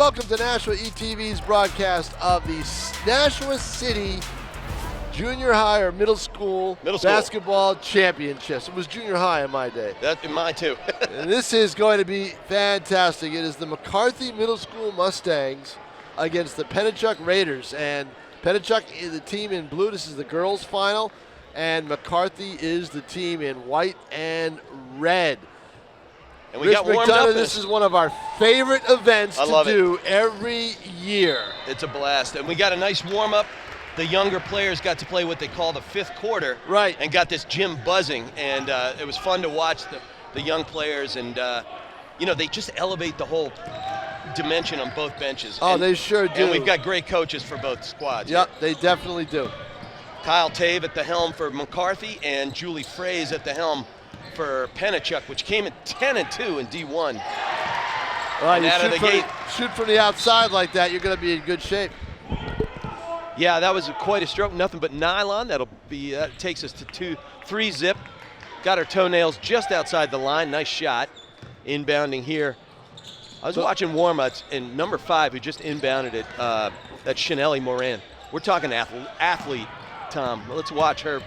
welcome to Nashua ETV's broadcast of the Nashua City Junior High or Middle School Basketball Championships. It was junior high in my day. That's in mine too. And this is going to be fantastic. It is the McCarthy Middle School Mustangs against the Pennichuck Raiders. And Pennichuck is the team in blue. This is the girls' final. And McCarthy is the team in white and red. And we got warmed up. This is one of our favorite events to do every year. It's a blast. And we got a nice warm-up. The younger players got to play what they call the fifth quarter. Right. And got this gym buzzing. And it was fun to watch the young players. And, you know, they just elevate the whole dimension on both benches. Oh, they sure do. And we've got great coaches for both squads. Yep, they definitely do. Kyle Tave at the helm for McCarthy and Julie Fraze at the helm for Pennichuck, which came at 10-2 in D1. Well, you shoot from the outside like that, you're going to be in good shape. Yeah, that was quite a stroke. Nothing but nylon. That'll be takes us to 3 zip. Got her toenails just outside the line. Nice shot. Inbounding here. I was watching warm-ups, and number 5, who just inbounded it, that's Chanelli Moran. We're talking athlete, Tom. Let's watch her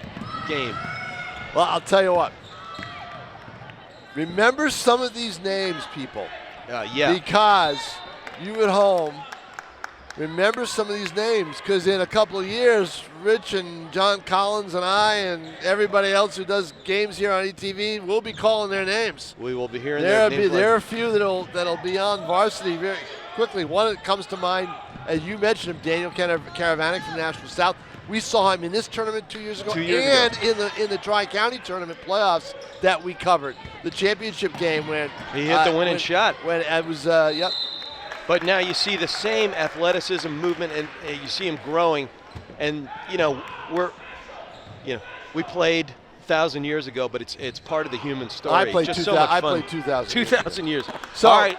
game. Well, I'll tell you what. Remember some of these names, people. Yeah. Because you at home remember some of these names, because in a couple of years, Rich and John Collins and I and everybody else who does games here on ETV, we'll be calling their names. We will be hearing their names. There are a few that'll be on varsity very quickly. One that comes to mind, as you mentioned him, Daniel Caravanic from Nashua South. We saw him in this tournament 2 years ago, and in the Tri-County tournament playoffs that we covered, the championship game when he hit the winning shot. When it was, yep. But now you see the same athleticism, movement, and you see him growing. And we played 1,000 years ago, but it's part of the human story. I played 2,000. 2,000 years. So, all right.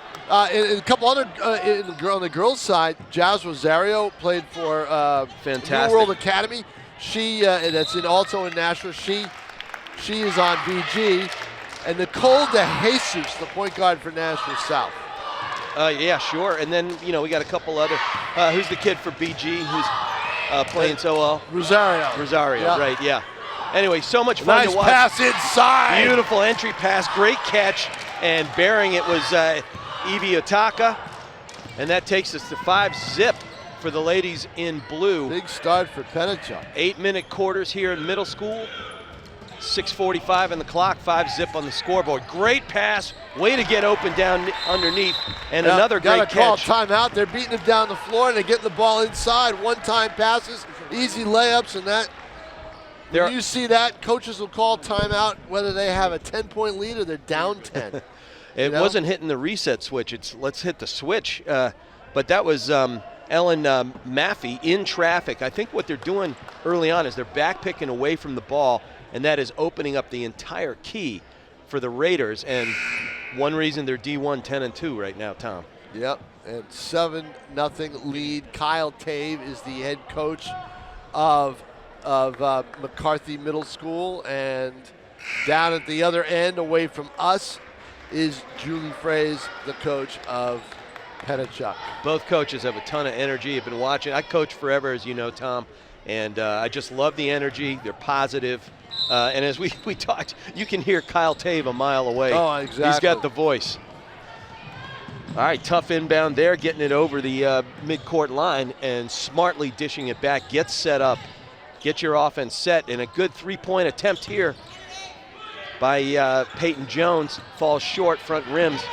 In a couple other on the girls' side, Jazz Rosario played for Fantastic. New World Academy. She that's also in Nashua. She is on BG, and Nicole DeJesus, the point guard for Nashua South. Yeah, sure. And then we got a couple other. Who's the kid for BG who's playing so well? Rosario, yep. Right? Yeah. Anyway, so much fun to watch. Nice pass inside. Beautiful entry pass, great catch, and bearing it was Evie Otaka, and that takes us to 5 zip for the ladies in blue. Big start for Pennichuck. 8-minute quarters here in middle school. 6:45 on the clock, 5 zip on the scoreboard. Great pass, way to get open down underneath, and another great catch. Got to call timeout. They're beating it down the floor, and they're getting the ball inside. One-time passes, easy layups, and that. When you see that, coaches will call timeout whether they have a 10-point lead or they're down 10. It wasn't hitting the reset switch. It's let's hit the switch. But that was Ellen Maffey in traffic. I think what they're doing early on is they're backpicking away from the ball, and that is opening up the entire key for the Raiders. And one reason they're D1 10-2 right now, Tom. Yep, and 7-0 lead. Kyle Tave is the head coach of McCarthy Middle School, and down at the other end away from us is Julie Fraze, the coach of Pennichuck. Both coaches have a ton of energy. I've been watching. I coached forever, as you know, Tom, and I just love the energy. They're positive. And as we talked, you can hear Kyle Tave a mile away. Oh, exactly. He's got the voice. All right, tough inbound there, getting it over the midcourt line and smartly dishing it back. Get set up. Get your offense set, and a good 3-point attempt here by Peyton Jones. Falls short, front rims,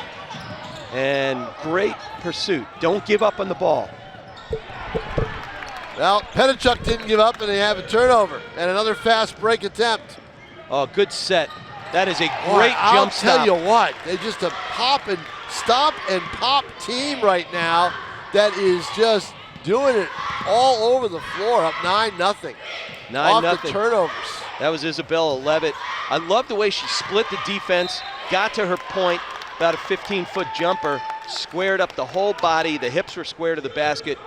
and great pursuit. Don't give up on the ball. Well, Pennichuck didn't give up, and they have a turnover and another fast break attempt. Oh, good set. That is a great jump stop. I'll tell you what, they just a pop and stop and pop team right now that is just doing it all over the floor, up 9-0. 9-0. Off the turnovers. That was Isabella Levitt. I love the way she split the defense, got to her point, about a 15-foot jumper, squared up the whole body. The hips were square to the basket.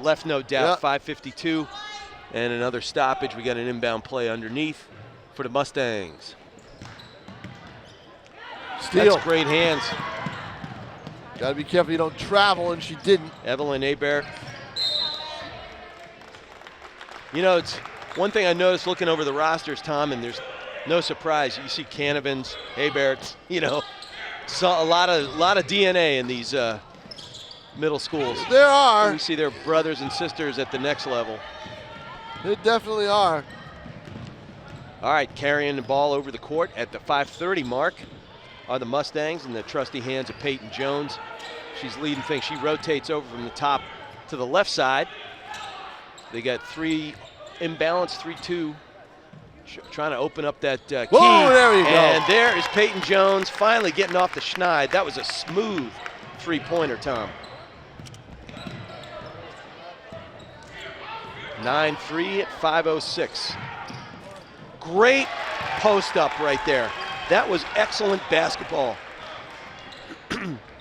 Left no doubt. Yep. 5:52 and another stoppage. We got an inbound play underneath for the Mustangs. Steal. That's great hands. Got to be careful you don't travel, and she didn't. Evelyn Hebert. You know, it's one thing I noticed looking over the rosters, Tom, and there's no surprise. You see Canavans, Heberts, you know, saw a lot of DNA in these middle schools. There are. We see their brothers and sisters at the next level. There definitely are. All right, carrying the ball over the court at the 5:30 mark are the Mustangs in the trusty hands of Peyton Jones. She's leading things. She rotates over from the top to the left side. They got 3 imbalanced, 3-2. Trying to open up that key. Whoa, there you go. And there is Peyton Jones finally getting off the schneid. That was a smooth three-pointer, Tom. 9-3 at 5:06. Great post up right there. That was excellent basketball.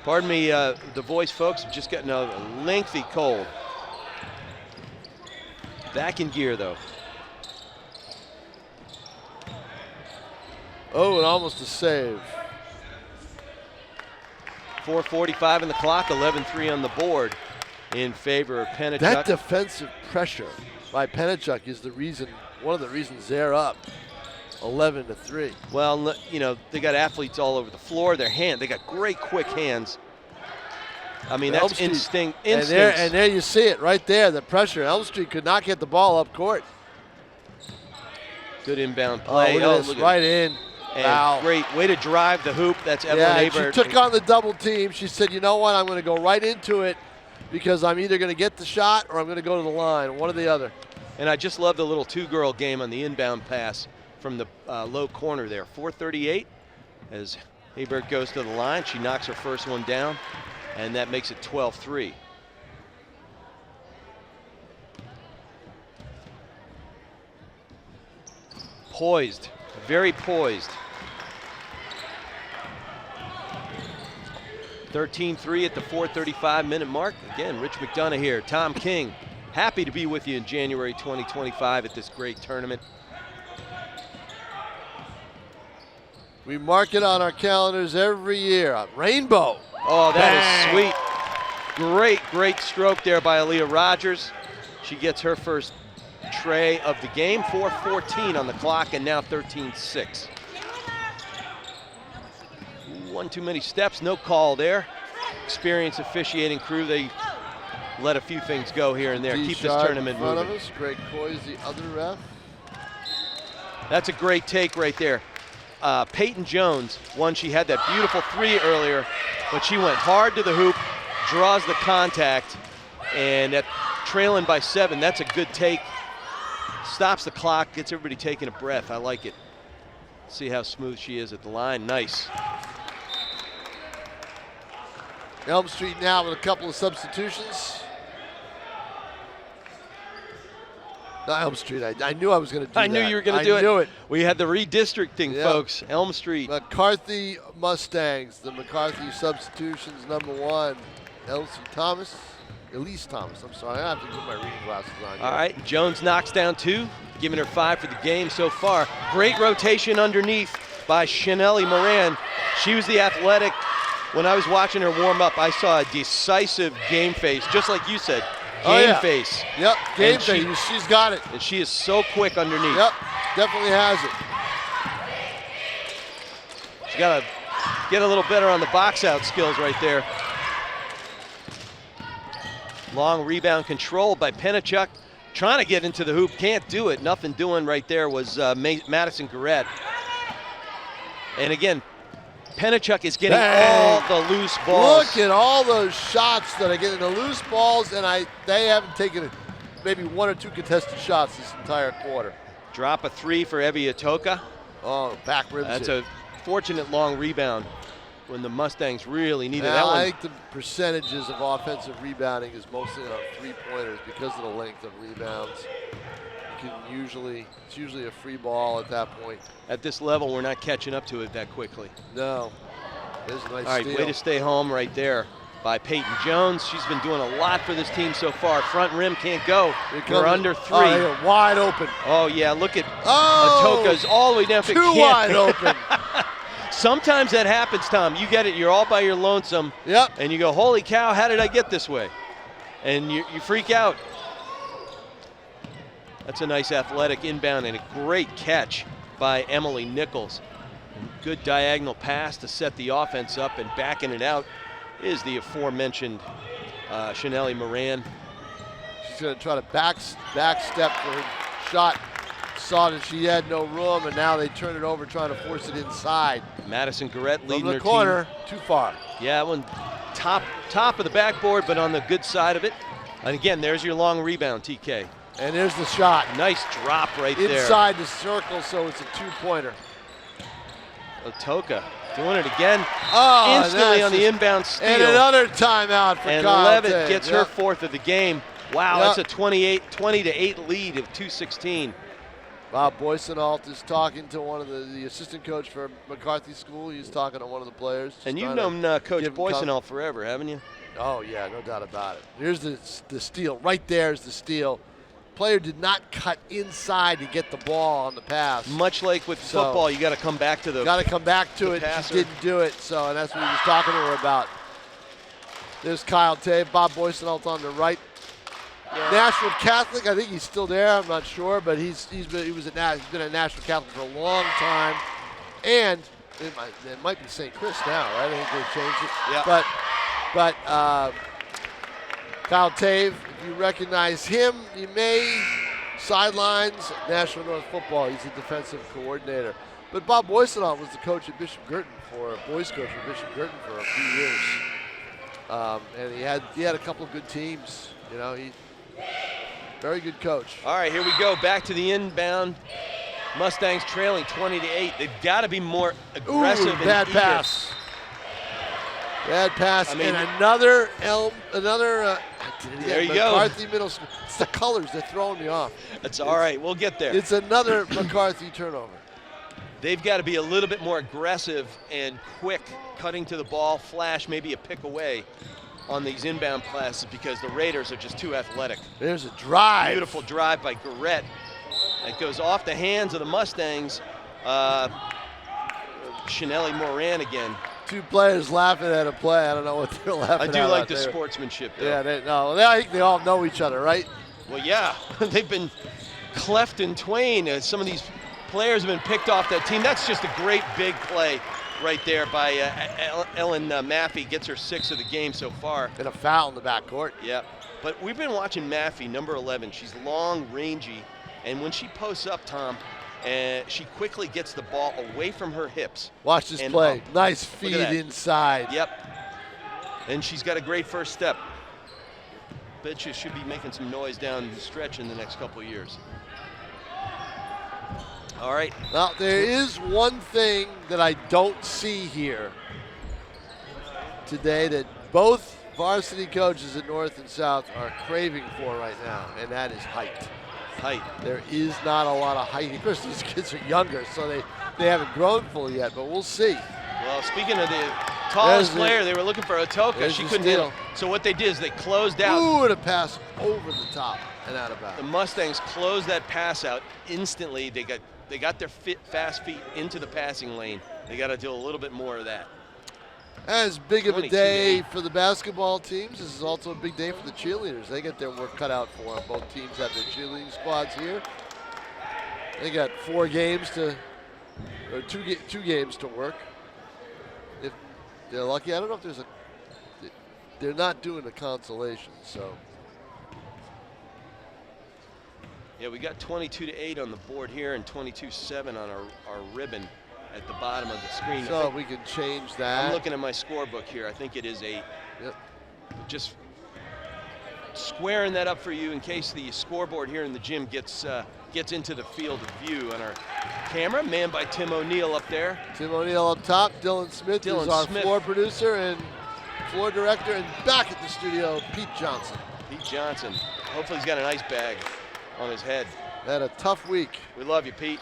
Pardon me, the voice, folks. I'm just getting a lengthy cold. Back in gear, though. Oh, and almost a save. 4:45 in the clock, 11-3 on the board in favor of Pennichuck. That defensive pressure by Pennichuck is the reason, one of the reasons they're up 11-3. Well, you know, they got athletes all over the floor. They got great quick hands. I mean, that's instinct. And there you see it right there, the pressure. Elm Street could not get the ball up court. Good inbound play. Look at this, right in. And wow. Great way to drive the hoop. That's Evelyn Hebert. She took on the double team. She said, you know what, I'm going to go right into it because I'm either going to get the shot or I'm going to go to the line, one or the other. And I just love the little two-girl game on the inbound pass from the low corner there. 4:38 as Hebert goes to the line. She knocks her first one down, and that makes it 12-3. Poised, very poised. 13-3 at the 4:35-minute mark. Again, Rich McDonough here. Tom King, happy to be with you in January 2025 at this great tournament. We mark it on our calendars every year. Rainbow. Oh, that is sweet. Great, great stroke there by Aaliyah Rogers. She gets her first tray of the game. 4:14 on the clock, and now 13-6. One too many steps, no call there. Experienced officiating crew, they let a few things go here and there. Keep this tournament moving. Greg Coy's the other ref. That's a great take right there. Peyton Jones, she had that beautiful three earlier, but she went hard to the hoop, draws the contact, and that trailing by 7, that's a good take. Stops the clock, gets everybody taking a breath. I like it. See how smooth she is at the line. Nice. Elm Street now with a couple of substitutions. Not Elm Street. I knew I was going to do that. I knew you were going to do it. I knew it. We had the redistricting, Yep. folks. Elm Street. McCarthy Mustangs. The McCarthy substitutions. Number 1, Elsie Thomas. Elise Thomas. I'm sorry. I have to put my reading glasses on here. All right. Jones knocks down 2, giving her 5 for the game so far. Great rotation underneath by Chanelli Moran. She was the athletic. When I was watching her warm up, I saw a decisive game face, just like you said. Game face. Yep, game face. She's got it. And she is so quick underneath. Yep, definitely has it. She's got to get a little better on the box out skills right there. Long rebound control by Pennichuck. Trying to get into the hoop, can't do it. Nothing doing right there was Madison Garrett. And again, Pennichuck is getting all the loose balls. Look at all those shots that are getting the loose balls, and they haven't taken maybe 1 or 2 contested shots this entire quarter. Drop a 3 for Evie Atoka. Oh, back ribs. That's a fortunate long rebound when the Mustangs really needed now, that one. I think the percentages of offensive rebounding is mostly on 3-pointers because of the length of rebounds. It's usually a free ball at that point. At this level, we're not catching up to it that quickly. No. There's a nice All right, steal. way to stay home right there by Peyton Jones. She's been doing a lot for this team so far. Front rim can't go. We're under 3. Oh, yeah, wide open. Oh, yeah, look at Atoka's all the way down. Too wide open. Sometimes that happens, Tom. You get it, you're all by your lonesome. Yep. And you go, holy cow, how did I get this way? And you freak out. That's a nice athletic inbound and a great catch by Emily Nichols. Good diagonal pass to set the offense up, and backing it out is the aforementioned Chanelli Moran. She's going to try to back step for her shot. Saw that she had no room, and now they turn it over, trying to force it inside. Madison Garrett leading From her the corner, team. too far. Yeah, that one top of the backboard, but on the good side of it. And again, there's your long rebound, TK. And there's the shot. Nice drop right there. Inside the circle, so it's a two-pointer. Otoka doing it again. Oh, instantly on the inbound steal. And another timeout for and Kyle Levitt Tate. gets her fourth of the game. Wow, Yep. that's a 20-8 lead of 2:16. Bob Boysenalt is talking to one of the assistant coach for McCarthy School. He's talking to one of the players. And you've known Coach give him Boysenalt forever, haven't you? Oh, yeah, no doubt about it. Here's the steal. Right there is the steal. Player did not cut inside to get the ball on the pass. Much like with football, you got to come back to the Got to come back to it. passer. She didn't do it, so and that's what he was talking to her about. There's Kyle Tate, Bob Boysenalt on the right. Yeah. Nashua Catholic, I think he's still there. I'm not sure, but he's been at Nashua Catholic for a long time, and it might be St. Chris now, right? I think they changed it. Yeah. But Kyle Tate, if you recognize him, you may sidelines at National North Football. He's the defensive coordinator. But Bob Boysenalt was the coach at Bishop Girton boys coach at Bishop Girton for a few years, and he had a couple of good teams. You know, he. Very good coach. All right, here we go. Back to the inbound. Mustangs trailing 20-8. They've got to be more aggressive. Ooh, bad and eager. pass. Bad pass. I mean, and another. There you McCarthy go. Middle School. It's the colors. They're throwing me off. That's all right. We'll get there. It's another McCarthy turnover. They've got to be a little bit more aggressive and quick, cutting to the ball, flash, maybe a pick away on these inbound passes because the Raiders are just too athletic. There's a drive. Beautiful drive by Garrett. It goes off the hands of the Mustangs. Chanelli Moran again. Two players laughing at a play. I don't know what they're laughing I do at like out the there. sportsmanship, though. Yeah, I think they all know each other, right? Well, yeah. They've been cleft in twain. Some of these players have been picked off that team. That's just a great big play right there by Ellen Maffey. Gets her 6th of the game so far. And a foul in the backcourt. Yeah. But we've been watching Maffey, number 11. She's long, rangy. And when she posts up, Tom, she quickly gets the ball away from her hips. Watch this and play. up. Nice feed inside. Yep. And she's got a great first step. Bet you should be making some noise down the stretch in the next couple of years. All right. Now, there is one thing that I don't see here today that both varsity coaches at North and South are craving for right now, and that is height. Height. There is not a lot of height. Of course, these kids are younger, so they haven't grown fully yet, but we'll see. Well, speaking of the tallest player, they were looking for Otoka. She couldn't hit. So what they did is they closed out. Ooh, and a pass over the top and out of bounds. The Mustangs closed that pass out instantly. They got their fast feet into the passing lane. They got to do a little bit more of that. As big of a day for the basketball teams, this is also a big day for the cheerleaders. They get their work cut out for them. Both teams have their cheerleading squads here. They got 4 games to, or two games to work. If they're lucky, I don't know if there's they're not doing a consolation, so. Yeah, we got 22-8 on the board here and 22-7 on our ribbon at the bottom of the screen. So we can change that. I'm looking at my scorebook here. I think it is 8. Yep. Just squaring that up for you in case the scoreboard here in the gym gets into the field of view on our camera. Manned by Tim O'Neill up there. Tim O'Neill up top. Dylan Smith is our floor producer and floor director. And back at the studio, Pete Johnson. Pete Johnson. Hopefully he's got an ice bag on his head. Had a tough week. We love you, Pete.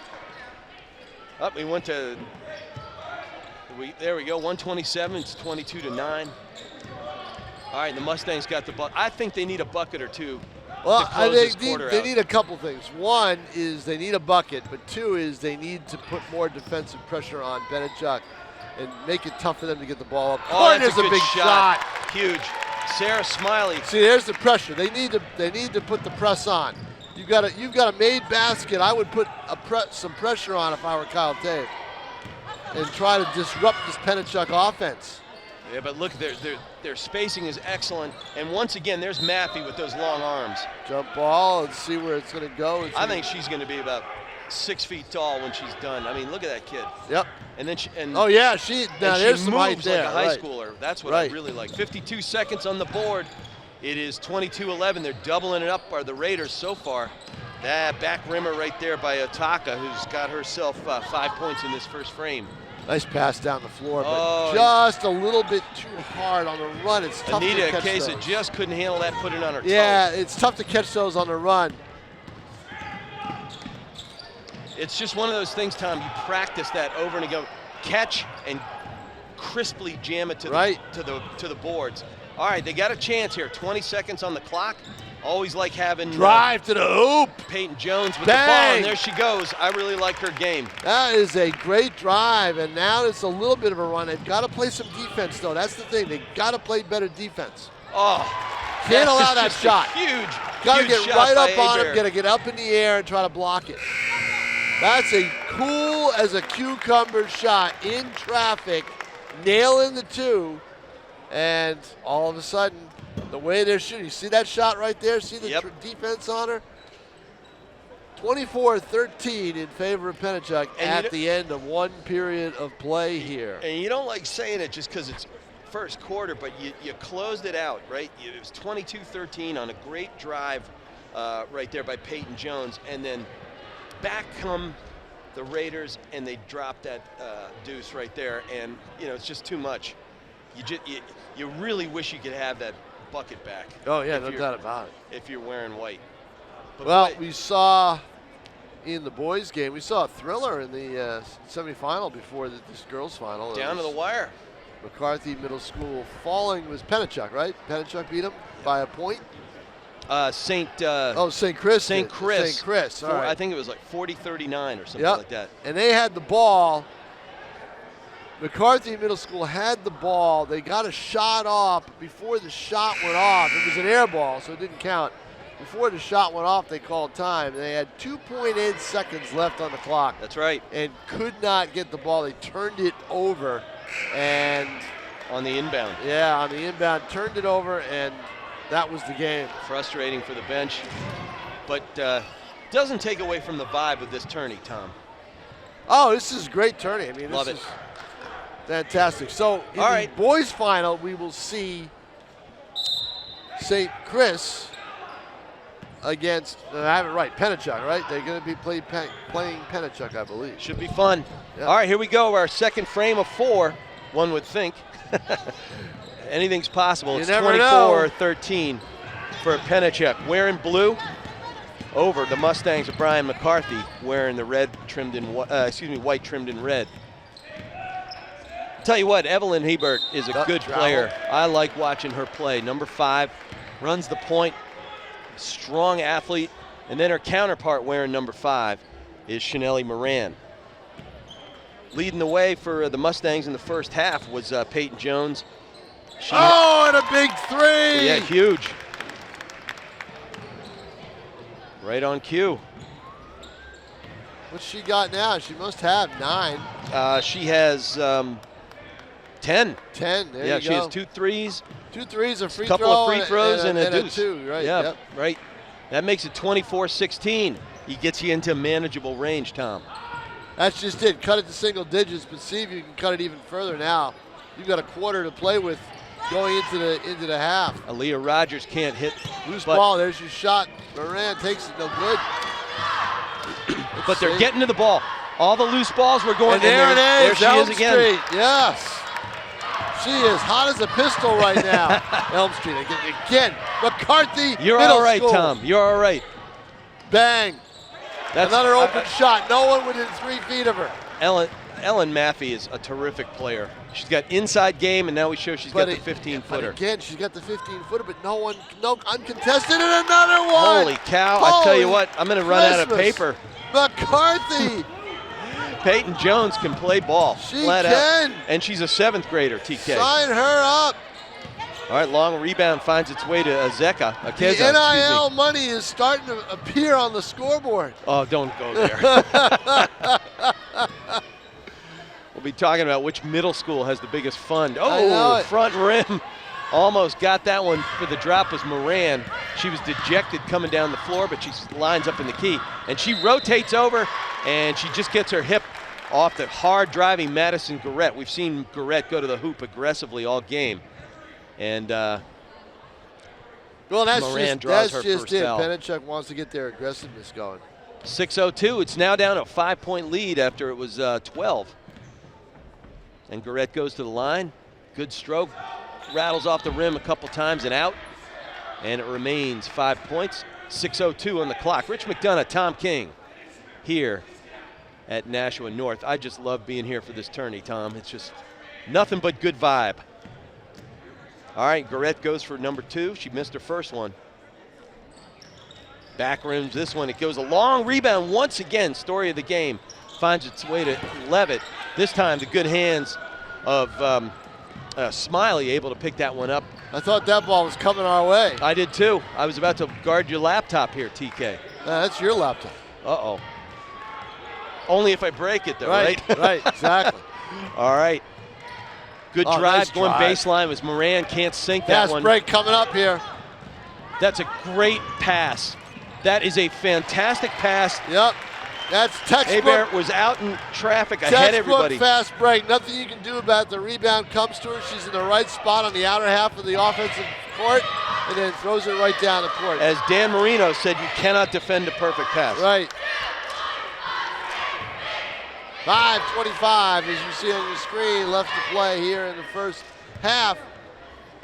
Up, we went to. There we go. 127. It's 22-9. All right, the Mustangs got the bucket. I think they need a bucket or two. Well, I think they need a couple things. One is they need a bucket, but 2 is they need to put more defensive pressure on Pennichuck. and make it tough for them to get the ball up. Oh, that's there's a good big shot. Huge. Sarah Smiley. See, there's the pressure. They need to put the press on. You've got a made basket. I would put some pressure on if I were Kyle Tate and try to disrupt this Pennichuck offense. Yeah, but look, their spacing is excellent. And once again, there's Maffey with those long arms. Jump ball. Let's see where it's going to go. I think she's going to be about 6 feet tall when she's done. I mean, look at that kid. Yep. And then oh yeah, there's some height moves there. like a high schooler. That's what I really like. 52 seconds on the board. It is 22-11. They're doubling it up. Are the Raiders so far? That back rimmer right there by Otaka, who's got herself 5 points in this first frame. Nice pass down the floor, but just a little bit too hard on the run. It's tough to catch Kesa those. just couldn't handle that, put it on her toes. Yeah, it's tough to catch those on the run. It's just one of those things, Tom, you practice that over and again. Catch and crisply jam it to the boards. All right, they got a chance here. 20 seconds on the clock. Always like having drive to the hoop. Peyton Jones with the ball, and there she goes. I really like her game. That is a great drive, and now it's a little bit of a run. They've got to play some defense, though. That's the thing. They've got to play better defense. Oh, can't allow that shot. Huge. Got to get right up on him. Got to get up in the air and try to block it. That's a cool as a cucumber shot in traffic, nailing the two, and all of a sudden, the way they're shooting, you see that shot right there? See the defense on her? 24-13 in favor of Pennichuck at the end of one period of play here. And you don't like saying it just because it's first quarter, but you closed it out, right? It was 22-13 on a great drive right there by Peyton Jones, and then back come the Raiders, and they drop that deuce right there, and it's just too much. You really wish you could have that bucket back. Oh yeah, no doubt about it. If you're wearing white. But well, we saw in the boys' game, we saw a thriller in the semifinal before this girls' final. Down to the wire. McCarthy Middle School falling was Pennichuck, right? Pennichuck beat them by a point. St. Chris. St. Chris. All right. I think it was like 40-39 or something like that. And they had the ball. McCarthy Middle School had the ball. They got a shot off before the shot went off. It was an air ball, so it didn't count. Before the shot went off, they called time. They had 2.8 seconds left on the clock. That's right. And could not get the ball. They turned it over. And on the inbound. Yeah, on the inbound, turned it over, and that was the game. Frustrating for the bench, but doesn't take away from the vibe of this tourney, Tom. Oh, this is great tourney. I mean, Love this it. is fantastic. So in the boys' final, we will see St. Chris against, I have it right, Pennichuck, right? They're going to be playing Pennichuck, I believe. Should be fun. Yep. All right, here we go. Our second frame of 4, one would think. Anything's possible. It's 24-13 for Pennichuck. Wearing blue over the Mustangs of Brian McCarthy, wearing the red trimmed in white trimmed in red. Tell you what, Evelyn Hebert is a good player. I like watching her play. Number 5, runs the point, strong athlete, and then her counterpart wearing number 5 is Chanelli Moran. Leading the way for the Mustangs in the first half was Peyton Jones. And a big 3! Yeah, huge. Right on cue. What's she got now? She must have 9. She has 10. 10, there you go. Yeah, she has 2 threes. 2 threes, a free throw. Couple of free throws and a deuce. 2, right? Yeah, yep. right. That makes it 24-16. He gets you into manageable range, Tom. That's just it. Cut it to single digits, but see if you can cut it even further now. You've got a quarter to play with going into the half. Aaliyah Rogers can't hit. Loose ball, there's your shot. Moran takes it, no good. But they're getting to the ball. All the loose balls were going. And there she is again. Street. Yes. She is hot as a pistol right now. Elm Street again. McCarthy. You're all right, Tom. You're all right. Bang. That's another open shot. No one within 3 feet of her. Ellen Maffey is a terrific player. She's got inside game, and now we show she's got the 15-footer. Again, she's got the 15-footer, but no uncontested, and another one. Holy cow! I tell you what, I'm going to run out of paper. McCarthy. Peyton Jones can play ball. She flat can. Out. And she's a 7th grader, TK. Sign her up. All right, long rebound finds its way to Akeza. The NIL money is starting to appear on the scoreboard. Oh, don't go there. We'll be talking about which middle school has the biggest fund. Oh, front rim. Almost got that one for the drop was Moran. She was dejected coming down the floor, but she lines up in the key. And she rotates over, and she just gets her hip off the hard driving Madison Garrett. We've seen Garrett go to the hoop aggressively all game. And well, that's Moran just, draws that's her just first it. foul. Pennichuck wants to get their aggressiveness going. 6:02. It's now down a 5-point lead after it was 12. And Garrett goes to the line. Good stroke. Rattles off the rim a couple times and out. And it remains 5 points. 6:02 on the clock. Rich McDonough, Tom King here at Nashua North. I just love being here for this tourney, Tom. It's just nothing but good vibe. All right, Garrett goes for number 2. She missed her first one. Back rims this one. It goes a long rebound once again. Story of the game. Finds its way to Levitt. This time the good hands of Smiley able to pick that one up. I thought that ball was coming our way. I did too. I was about to guard your laptop here, TK. That's your laptop. Uh-oh. Only if I break it though, right? Right, exactly. All right. Good drive nice going drive. baseline was Moran. Can't sink that one. Fast break coming up here. That's a great pass. That is a fantastic pass. Yep. That's textbook. Hebert was out in traffic ahead of everybody. Fast break. Nothing you can do about it. The rebound comes to her. She's in the right spot on the outer half of the offensive court and then throws it right down the court. As Dan Marino said, you cannot defend a perfect pass. Right. 5:25, as you see on your screen, left to play here in the first half.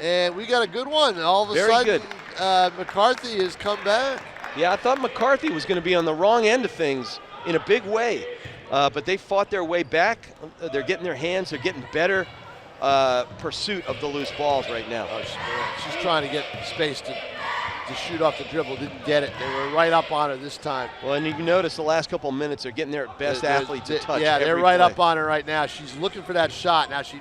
And we got a good one. All of a sudden, McCarthy has come back. Yeah, I thought McCarthy was going to be on the wrong end of things in a big way. But they fought their way back. They're getting their hands. They're getting better pursuit of the loose balls right now. Oh, she's trying to get space to shoot off the dribble. Didn't get it. They were right up on her this time. Well, and you notice the last couple of minutes, they're getting their best athletes to touch. Yeah, they're right play. up on her right now. She's looking for that shot. Now she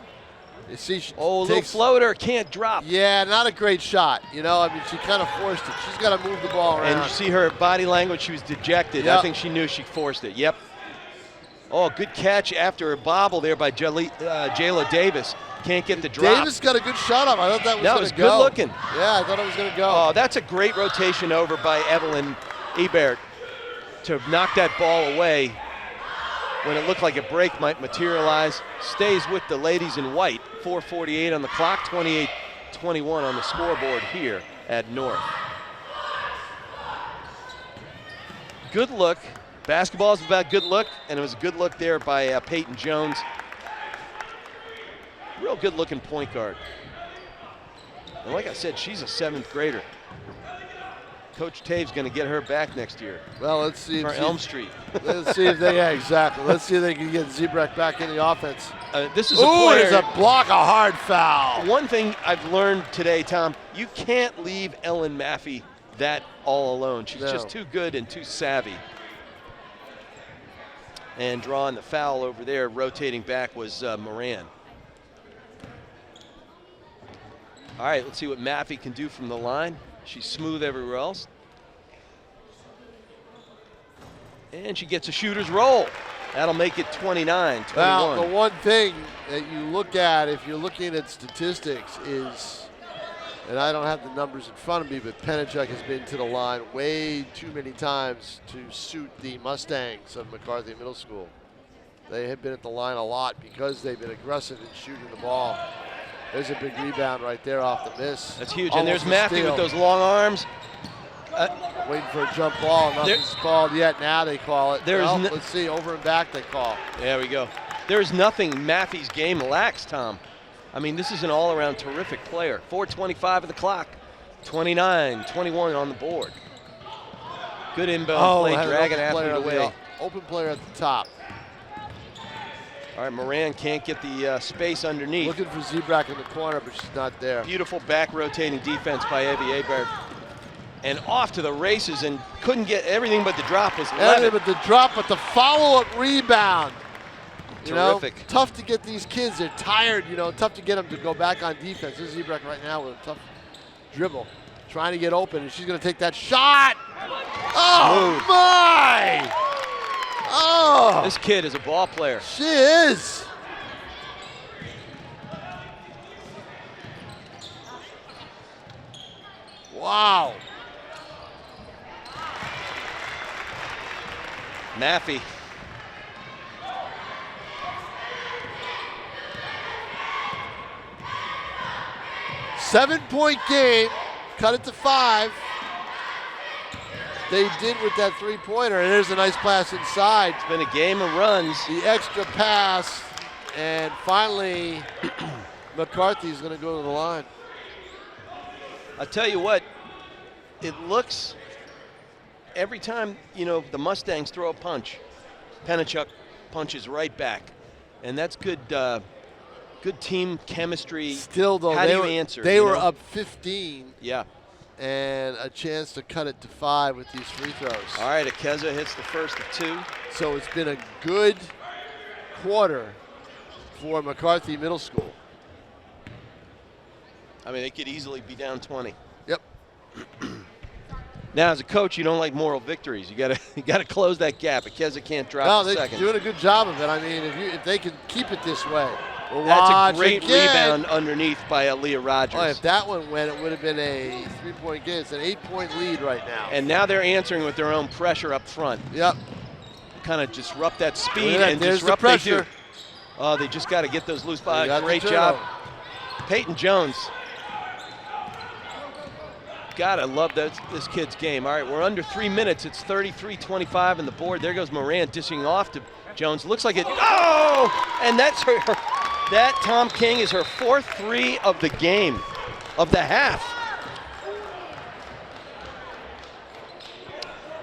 little floater, can't drop. Yeah, not a great shot. You know, I mean, she kind of forced it. She's got to move the ball around. And you see her body language, she was dejected. Yep. I think she knew she forced it. Yep. Oh, good catch after a bobble there by Jayla Davis. Can't get the drop. Davis got a good shot up. I thought that was going to go. That was good looking. Yeah, I thought it was going to go. Oh, that's a great rotation over by Evelyn Hebert to knock that ball away when it looked like a break might materialize. Stays with the ladies in white. 4:48 on the clock, 28-21 on the scoreboard here at North. Good look. Basketball is about good look, and it was a good look there by Peyton Jones. Real good looking point guard. And like I said, she's a 7th grader. Coach Tave's going to get her back next year. Well, let's see. For Elm Street. Let's see if they, yeah, exactly. Let's see if they can get Zebrak back in the offense. This is a player. There's a block, a hard foul. One thing I've learned today, Tom, you can't leave Ellen Maffey that all alone. She's just too good and too savvy. And drawing the foul over there, rotating back was Moran. All right, let's see what Maffey can do from the line. She's smooth everywhere else. And she gets a shooter's roll. That'll make it 29-21. Now, the one thing that you look at if you're looking at statistics is, and I don't have the numbers in front of me, but Pennichuck has been to the line way too many times to suit the Mustangs of McCarthy Middle School. They have been at the line a lot because they've been aggressive in shooting the ball. There's a big rebound right there off the miss. That's huge. And there's Maffey with those long arms. Waiting for a jump ball. Nothing's called yet. Now they call it. Let's see. Over and back they call. There we go. There's nothing Maffey's game lacks, Tom. I mean, this is an all-around terrific player. 4:25 of the clock. 29-21 on the board. Good inbound play, dragging athlete away. Open player at the top. All right, Moran can't get the space underneath. Looking for Zebrak in the corner, but she's not there. Beautiful back rotating defense by Evie Hebert. And off to the races and couldn't get everything but the drop was Levitt. But the drop, but the follow-up rebound You know, terrific. tough to get these kids. They're tired. You know, tough to get them to go back on defense. This is Zebrak right now with a tough dribble, trying to get open, and she's going to take that shot. Oh, Smooth. my! Oh! This kid is a ball player. She is. Wow. Maffey. Seven-point game. Cut it to 5. They did with that three-pointer, and there's a nice pass inside. It's been a game of runs. The extra pass, and finally, McCarthy's going to go to the line. I tell you what, it looks every time, you know, the Mustangs throw a punch, Pennichuck punches right back. And that's good good team chemistry. Still, though, how do you answer? They you were know? up 15. Yeah. And a chance to cut it to 5 with these free throws. All right, Akeza hits the first of 2. So it's been a good quarter for McCarthy Middle School. I mean, they could easily be down 20. Yep. Now, as a coach, you don't like moral victories. You gotta close that gap. Akeza can't drop the they're second. doing a good job of it. I mean, if they can keep it this way. That's a great again. rebound underneath by Leah Rogers. Oh, if that one went, it would have been a 3-point game. It's an 8-point lead right now. And now they're answering with their own pressure up front. Yep. Kind of disrupt that speed That. and There's disrupt the pressure. they do. Oh, they just got to get those loose balls. Got Great the job. turnover. Peyton Jones. Gotta love this kid's game. All right, we're under 3 minutes. It's 33-25 on the board. There goes Moran dishing off to Jones. Looks like it. Oh! And that's her. That, Tom King, is her 4th 3 of the game, of the half.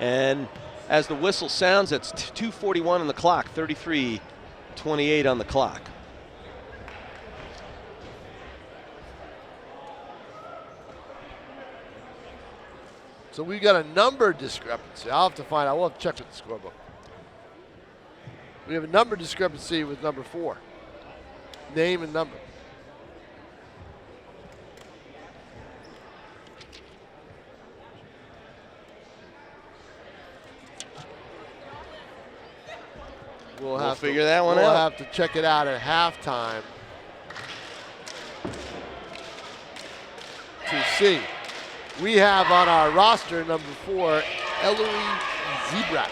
And as the whistle sounds, that's 2:41 on the clock, 33-28 on the clock. So we got a number discrepancy. I'll have to find out. We'll have to check with the scorebook. We have a number discrepancy with number 4. Name and number. We'll figure that one out. out. We'll have to check it out at halftime to see. We have on our roster number 4, Eloise Zebrak.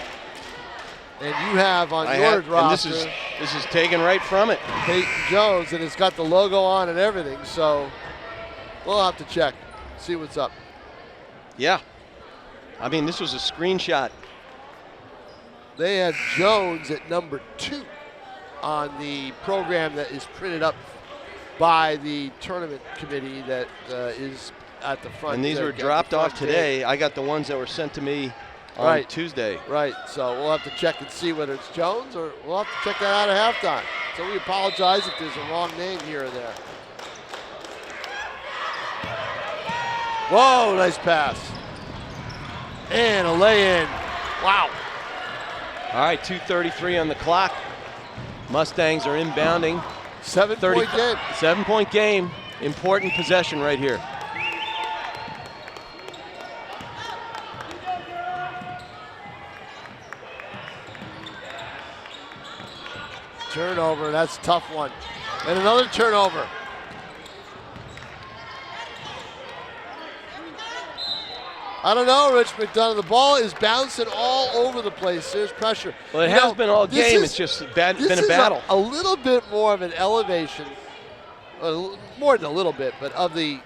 And you have on your roster. And this is taken right from it. Peyton Jones, and it's got the logo on and everything, so we'll have to check, see what's up. Yeah. I mean, this was a screenshot. They had Jones at number 2 on the program that is printed up by the tournament committee that is at the front. And these were dropped off today. I got the ones that were sent to me on Tuesday. Right, so we'll have to check and see whether it's Jones, or we'll have to check that out at halftime. So we apologize if there's a wrong name here or there. Whoa, nice pass. And a lay-in. Wow. All right, 2:33 on the clock. Mustangs are inbounding. 7-point game. 7-point game. Important possession right here. Turnover, that's a tough one. And another turnover. I don't know, Rich McDonough. The ball is bouncing all over the place. There's pressure. Well, it has been all game. It's just been a battle. A little bit more of an elevation, more than a little bit, but of the,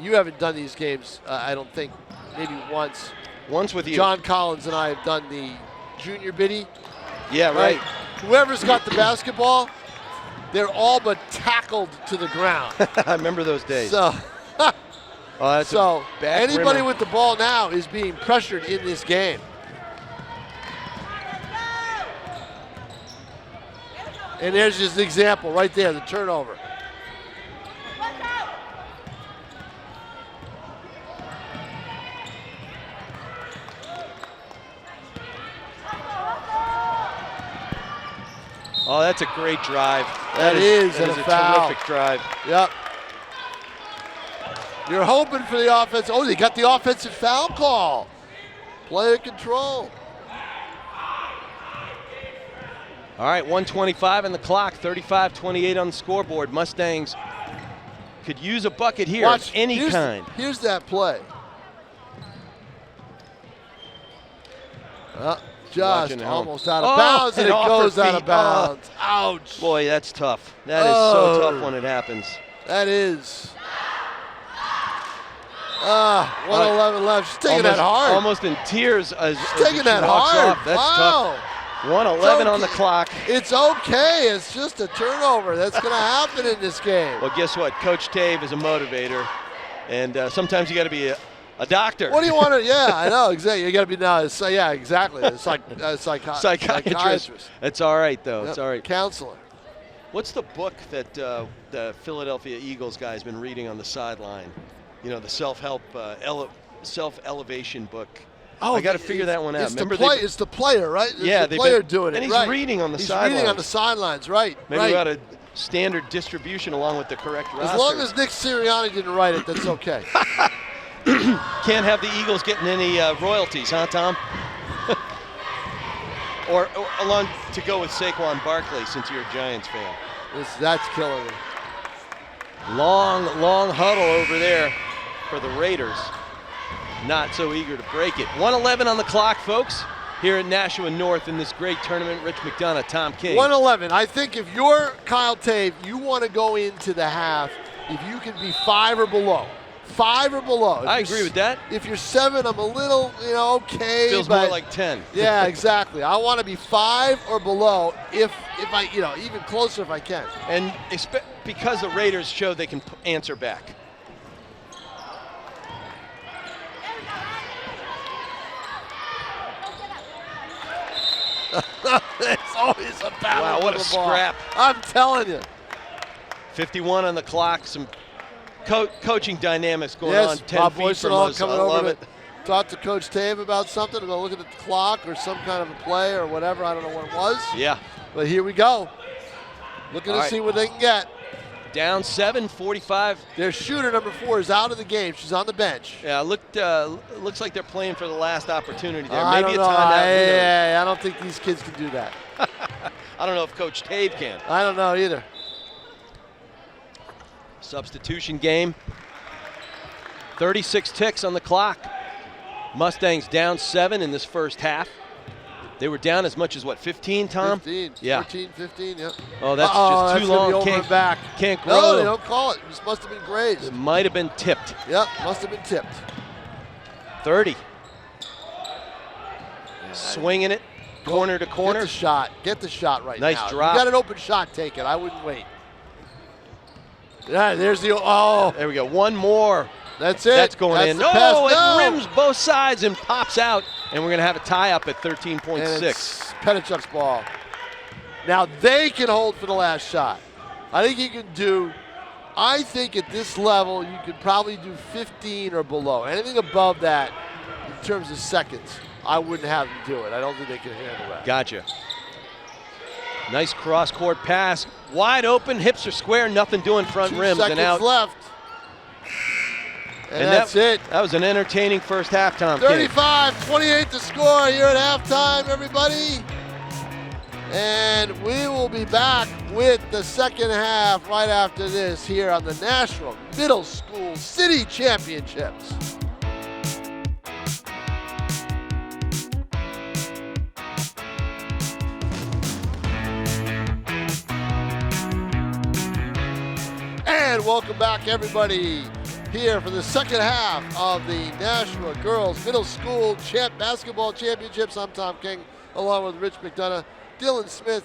you haven't done these games, I don't think, maybe once. Once with you. John Collins and I have done the junior biddy. Yeah, right. Whoever's got the basketball, they're all but tackled to the ground. I remember those days. So, so anybody with the ball now is being pressured in this game. And there's just an example right there, the turnover. Oh, that's a great drive. That is a foul. Terrific drive. Yep. You're hoping for the offense. Oh, they got the offensive foul call. Player control. All right, 1:25 on the clock, 35-28 on the scoreboard. Mustangs could use a bucket here of any kind. Here's that play. Just almost out of bounds, and it goes out of bounds. Ouch. Boy, that's tough. That is so tough when it happens. That is. 1:11 left. She's taking that hard. Almost in tears as she's taking that walks hard. off. That's tough. 1:11 on the clock. It's okay. It's just a turnover. That's going to happen in this game. Well, guess what? Coach Tave is a motivator, and sometimes you got to be a doctor. What do you want to? Yeah, I know exactly. You got to be now. Yeah, exactly. It's psychiatrist. It's all right though. Yep. It's all right. Counselor. What's the book that the Philadelphia Eagles guy's been reading on the sideline? You know, the self-help, self-elevation book. Oh, I got to figure that one out. It's the player, right? It's the player doing it. And he's reading on the sidelines. He's reading on the sidelines, right? Maybe we got a standard distribution along with the correct roster. As long as Nick Sirianni didn't write it, that's okay. Can't have the Eagles getting any royalties, huh, Tom? or along to go with Saquon Barkley, since you're a Giants fan. That's killing me. Long huddle over there for the Raiders. Not so eager to break it. 1:11 on the clock, folks, here at Nashua North in this great tournament. Rich McDonough, Tom King. 1:11. I think if you're Kyle Tave, you want to go into the half if you can be 5 or below. 5 or below. I agree with that. If you're 7, I'm a little, okay. Feels more like 10. Yeah, exactly. I want to be 5 or below if I, even closer if I can. And because the Raiders show they can answer back. It's always a battle. Wow, what a scrap. I'm telling you. 51 on the clock. Some coaching dynamics going on. 10 Bob feet from us. coming I love over it. to talk to Coach Tave about something. We're going to look at the clock or some kind of a play or whatever. I don't know what it was. Yeah. But here we go. Looking to see what they can get. Down 7, 45. Their shooter, number 4, is out of the game. She's on the bench. Yeah, looks like they're playing for the last opportunity there. I Maybe don't a know. timeout. I don't think these kids can do that. I don't know if Coach Tave can. I don't know either. Substitution game. 36 ticks on the clock. Mustangs down 7 in this first half. They were down as much as, 15, Tom? 15. Yeah. 14, 15, yeah. Oh, that's just too long. Can't grow. No, they don't call it. This must have been grazed. It might have been tipped. Yep, must have been tipped. 30. Swinging it, corner to corner. Get the shot. Get the shot right now. Nice drop. You got an open shot, take it. I wouldn't wait. Yeah, there's the, oh. There we go. One more. That's it. That's going in. No, it rims both sides and pops out, and we're going to have a tie-up at 13.6. It's Pennichuck's ball. Now they can hold for the last shot. I think you can do, I think at this level, you could probably do 15 or below. Anything above that, in terms of seconds, I wouldn't have them do it. I don't think they can handle that. Gotcha. Nice cross-court pass. Wide open, hips are square, nothing doing front 2 rims and out. seconds left. And that's it. That was an entertaining first half, Tom. 35-28 to score here at halftime, everybody. And we will be back with the second half right after this here on the Nashua Middle School City Championships. And welcome back, everybody, here for the second half of the Nashua Girls Middle School Basketball Championships. I'm Tom King, along with Rich McDonough. Dylan Smith,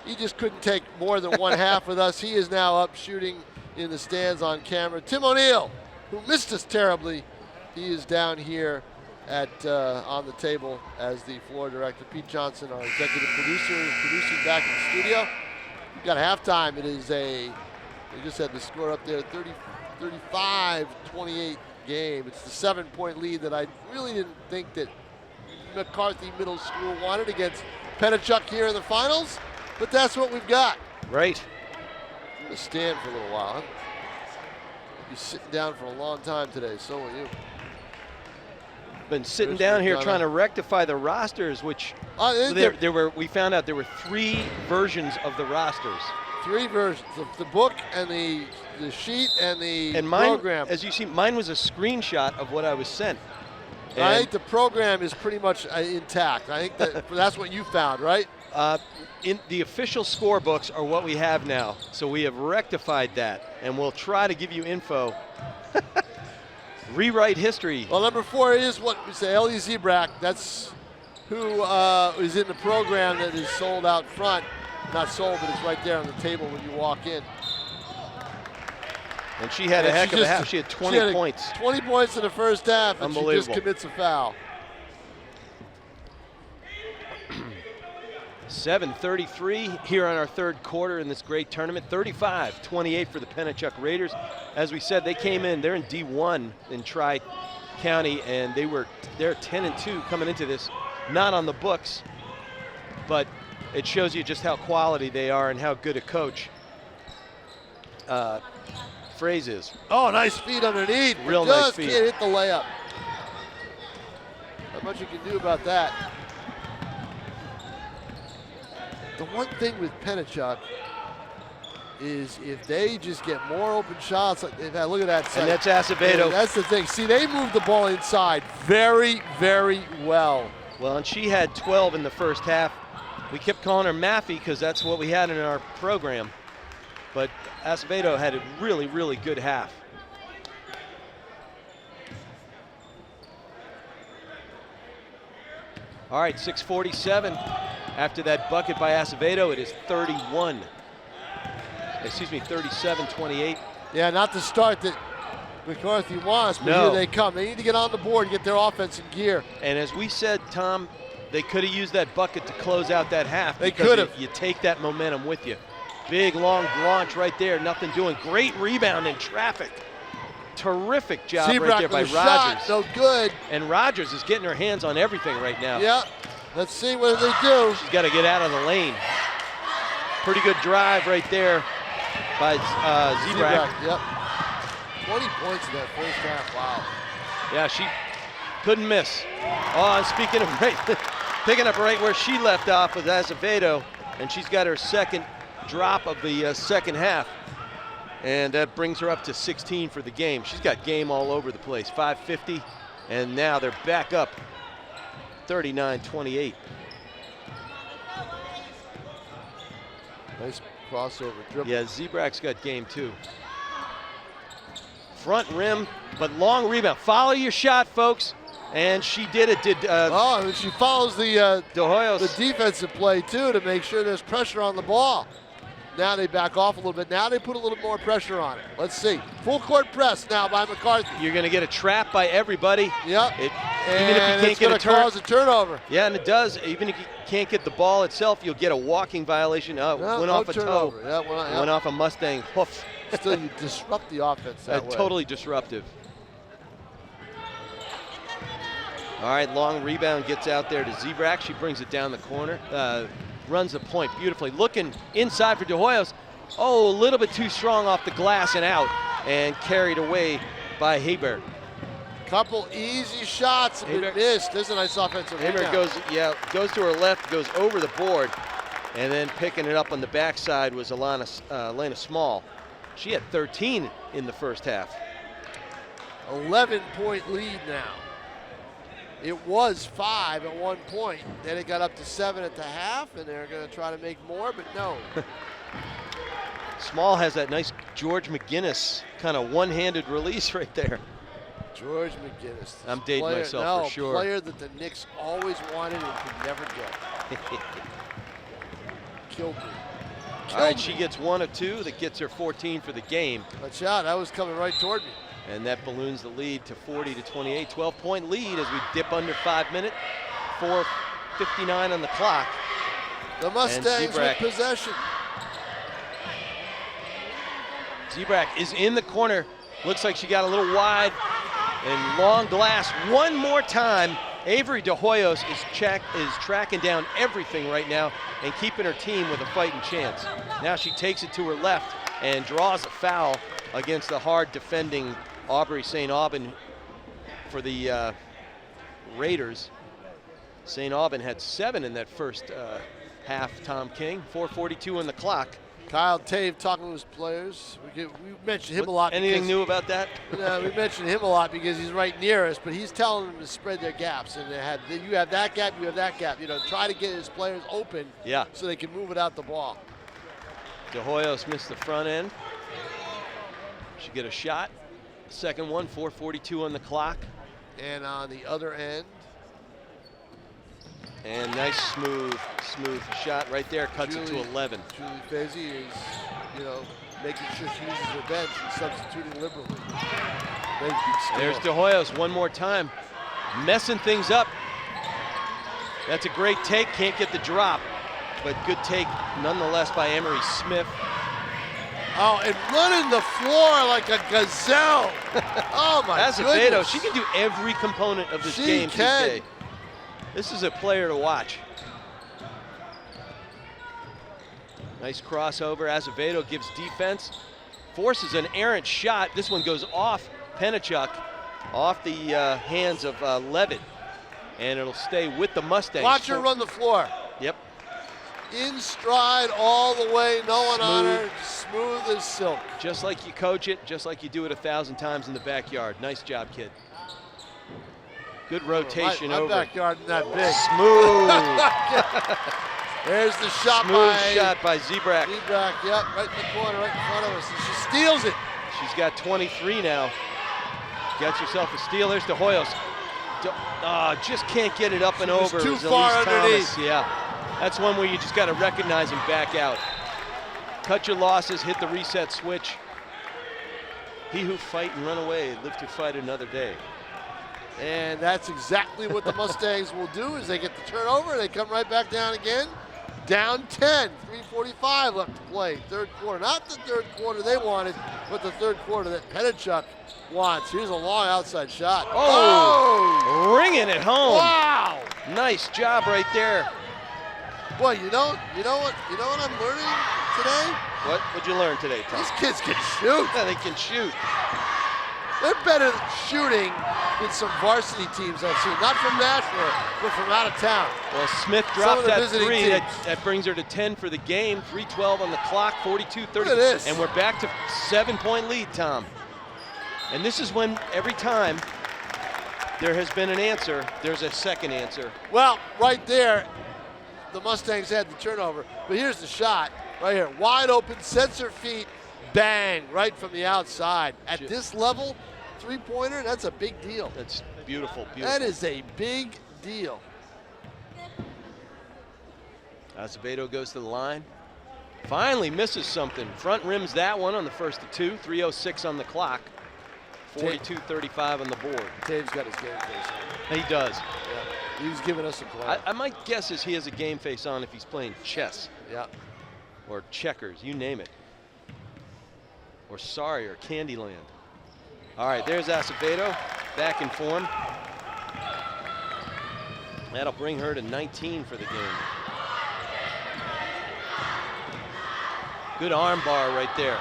he just couldn't take more than one half with us. He is now up shooting in the stands on camera. Tim O'Neill, who missed us terribly, he is down here at on the table as the floor director. Pete Johnson, our executive producer, is producing back in the studio. We've got halftime. It is we just had the score up there, 35-28 game. It's the 7-point lead that I really didn't think that McCarthy Middle School wanted against Pennichuck here in the finals. But that's what we've got. Right. I'm going to stand for a little while. I'll be sitting down for a long time today. So will you. Been sitting down here trying to rectify the rosters, which we found out there were 3 versions of the rosters. 3 versions, the book and the sheet and the program. As you see, mine was a screenshot of what I was sent. And I think the program is pretty much intact. I think that's what you found, right? In the official scorebooks are what we have now, so we have rectified that, and we'll try to give you info. Rewrite history. Well, number 4 is what we say, Ellie Zebrak. That's who is in the program that is sold out front. Not sold, but it's right there on the table when you walk in. And she had a heck of a half. She had 20 points. 20 points in the first half, and she just commits a foul. 7:33 here on our 3rd quarter in this great tournament. 35-28 for the Pennichuck Raiders. As we said, they came in. They're in D1 in Tri-County, and they're 10-2 coming into this. Not on the books, but it shows you just how quality they are and how good a coach Fraze is. Oh, nice feed underneath. Real nice feed. Just can't hit the layup. Not much you can do about that. The one thing with Pennichuck is if they just get more open shots like they've had. Look at that. And that's Acevedo. That's the thing. See, they moved the ball inside very, very well. Well, and she had 12 in the first half. We kept calling her Maffey because that's what we had in our program. But Acevedo had a really, really good half. All right, 6:47. After that bucket by Acevedo, it is 37-28. Yeah, not the start that McCarthy wants, but here they come. They need to get on the board and get their offense in gear. And as we said, Tom, they could have used that bucket to close out that half. They could have. You take that momentum with you. Big, long launch right there, nothing doing. Great rebound in traffic. Terrific job right there by Rogers. Shot, no good. And Rogers is getting her hands on everything right now. Yeah, let's see what they do. She's got to get out of the lane. Pretty good drive right there by Zebrak. Yep. 20 points in that first half, wow. Yeah, she couldn't miss. Oh, and speaking of picking up right where she left off with Acevedo, and she's got her second drop of the second half. And that brings her up to 16 for the game. She's got game all over the place. 5:50, and now they're back up 39-28. Nice crossover dribble. Yeah, Zebrak's got game too. Front rim, but long rebound. Follow your shot, folks. And she did it. And she follows the the defensive play too to make sure there's pressure on the ball. Now they back off a little bit. Now they put a little more pressure on it. Let's see. Full court press now by McCarthy. You're going to get a trap by everybody. Yep. Even if you can't get cause a turnover. Yeah, and it does. Even if you can't get the ball itself, you'll get a walking violation. Went off a toe. Yeah, went off a Mustang. Hoof. Still, you disrupt the offense that way. Totally disruptive. All right, long rebound gets out there to Zebrak. She brings it down the corner. Runs the point beautifully. Looking inside for De Hoyos. Oh, a little bit too strong off the glass and out, and carried away by Hebert. Couple easy shots have been missed. There's a nice offensive rebound. goes to her left, goes over the board, and then picking it up on the backside was Elena Small. She had 13 in the first half. 11-point lead now. It was 5 at one point. Then it got up to 7 at the half, and they're going to try to make more, but no. Small has that nice George McGinnis kind of one-handed release right there. George McGinnis. I'm dating myself for sure. A player that the Knicks always wanted and could never get. Killed me. All right, she gets 1 of 2. That gets her 14 for the game. Watch out, that was coming right toward me. And that balloons the lead to 40-28. 12-point lead as we dip under 5 minutes. 4:59 on the clock. The Mustangs with possession. Zebrak is in the corner. Looks like she got a little wide. And long glass one more time. Avery De Hoyos is tracking down everything right now and keeping her team with a fighting chance. Now she takes it to her left and draws a foul against the hard defending Aubrey St. Aubin for the Raiders. St. Aubin had 7 in that first half, Tom King. 4:42 on the clock. Kyle Tave talking to his players. We mentioned him a lot. Anything new about that? We mentioned him a lot because he's right near us, but he's telling them to spread their gaps. And you have that gap, you have that gap. You know, try to get his players open so they can move it out the ball. De Hoyos missed the front end. Should get a shot. Second one, 4:42 on the clock. And on the other end. And nice smooth shot right there, cuts it to 11. Julie Fezzi is, making sure she uses her bench and substituting liberally. There's De Hoyos one more time, messing things up. That's a great take, can't get the drop, but good take nonetheless by Emery Smith. Oh, and running the floor like a gazelle. Oh my goodness. She can do every component of this game today. This is a player to watch. Nice crossover. Azevedo gives defense, forces an errant shot. This one goes off Pennichuck, off the hands of Levitt, and it'll stay with the Mustangs. Watch her run the floor. Yep. In stride all the way, no one on her, smooth as silk. Just like you coach it, just like you do it 1,000 times in the backyard. Nice job, kid. Good rotation my over. My backyard isn't that big. Smooth. There's the shot shot by Zebrak. Zebrak, yep, right in the corner, right in front of us. And she steals it. She's got 23 now. Gets herself a steal. There's De Hoyos. Just can't get it up and over. Too far underneath. Yeah, that's one where you just got to recognize and back out. Cut your losses, hit the reset switch. He who fight and run away, live to fight another day. And that's exactly what the Mustangs will do is they get the turnover, they come right back down again. Down 10, 3:45 left to play, third quarter. Not the third quarter they wanted, but the third quarter that Pennichuck wants. Here's a long outside shot. Oh! Ringing it home. Wow! Nice job right there. Boy, you know what I'm learning today? What'd you learn today, Tom? These kids can shoot. Yeah, they can shoot. They're better shooting than some varsity teams I've seen. Not from Nashua, but from out of town. Well, Smith dropped that three. That brings her to 10 for the game. 3:12 on the clock, 42-30. Look at this. And we're back to 7-point lead, Tom. And this is when every time there has been an answer, there's a second answer. Well, right there, the Mustangs had the turnover. But here's the shot right here. Wide open, sets her feet, bang, right from the outside. At this level, three-pointer, that's a big deal. That's beautiful, beautiful. That is a big deal. Azevedo goes to the line. Finally misses something. Front rims that one on the first of two. 3:06 on the clock. 42-35 on the board. Dave's got his game face on. He does. Yeah. He was giving us a play. I might guess is he has a game face on if he's playing chess. Yeah. Or checkers, you name it. Or sorry, or Candyland. All right, there's Acevedo, back in form. That'll bring her to 19 for the game. Good arm bar right there.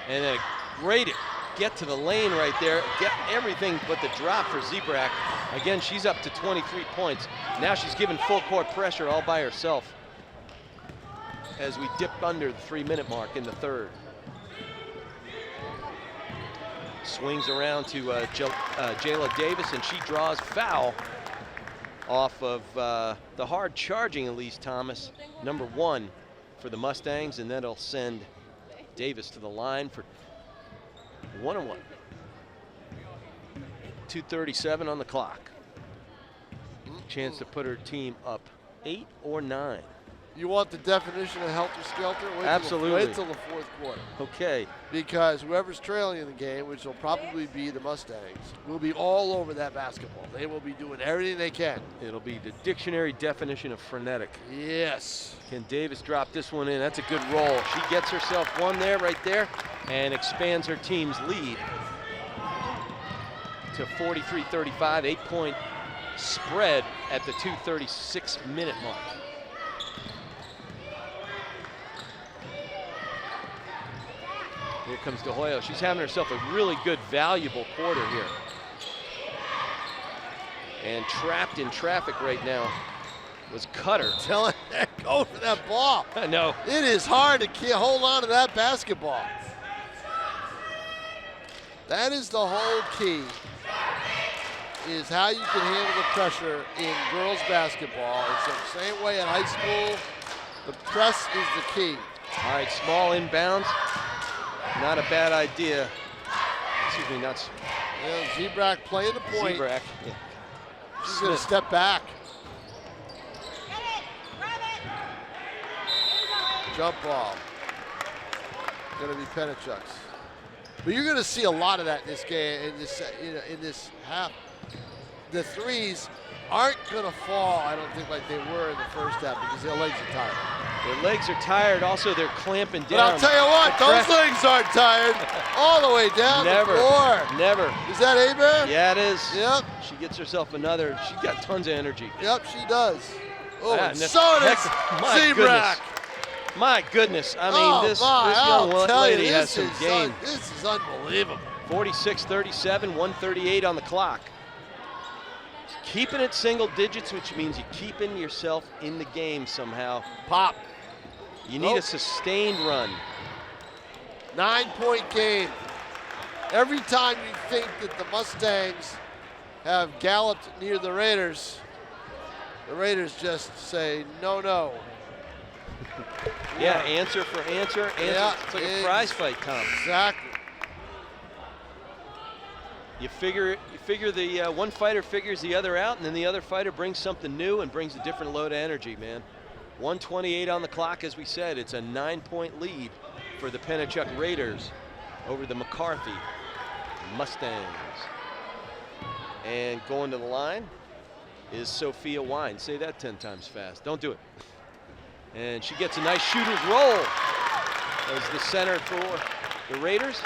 And then a great get to the lane right there. Get everything but the drop for Zebrak. Again, she's up to 23 points. Now she's given full court pressure all by herself as we dip under the 3-minute mark in the third. Swings around to Jayla Davis, and she draws foul off of the hard charging Elise Thomas, number 1 for the Mustangs, and that'll send Davis to the line for 1-1. 2:37 on the clock. Chance to put her team up 8 or 9. You want the definition of helter-skelter? Absolutely. Wait till the fourth quarter. Okay. Because whoever's trailing in the game, which will probably be the Mustangs, will be all over that basketball. They will be doing everything they can. It'll be the dictionary definition of frenetic. Yes. Can Davis drop this one in? That's a good roll. She gets herself one there, right there, and expands her team's lead to 43-35, 8-point spread at the 2:36-minute mark. Here comes De Hoyo. She's having herself a really good, valuable quarter here. And trapped in traffic right now was Cutter. Telling her, go for that ball. I know. It is hard to hold on to that basketball. That is the whole key, is how you can handle the pressure in girls basketball. It's the same way in high school. The press is the key. All right, small inbounds. Not a bad idea. Excuse me, not. Zebrak playing the point. Zebrak. Yeah. She's going to step back. Jump ball. Going to be Pennichuck's. But you're going to see a lot of that in this game, in this half. The threes aren't going to fall, I don't think, like they were in the first half, because their legs are tired. Their legs are tired. Also, they're clamping down. But I'll tell you what, those legs aren't tired. All the way down Never. the floor. Never. Is that Aber? Yeah, it is. Yep. She gets herself another. She's got tons of energy. Yep, she does. Oh, and and so does my Zebrak. goodness. My goodness. I mean, this young lady has some game. This is unbelievable. 46-37, 138 on the clock. Keeping it single digits, which means you're keeping yourself in the game somehow. Pop. You need a sustained run. 9-point game. Every time you think that the Mustangs have galloped near the Raiders just say, no, no. Yeah, answer for answer. Yeah, it's like a prize fight, Tom. Exactly. You figure the one fighter figures the other out, and then the other fighter brings something new and brings a different load of energy, man. 128 on the clock, as we said. It's a 9-point lead for the Pennichuck Raiders over the McCarthy Mustangs. And going to the line is Sophia Wine. Say that 10 times fast. Don't do it. And she gets a nice shooter's roll as the center for the Raiders,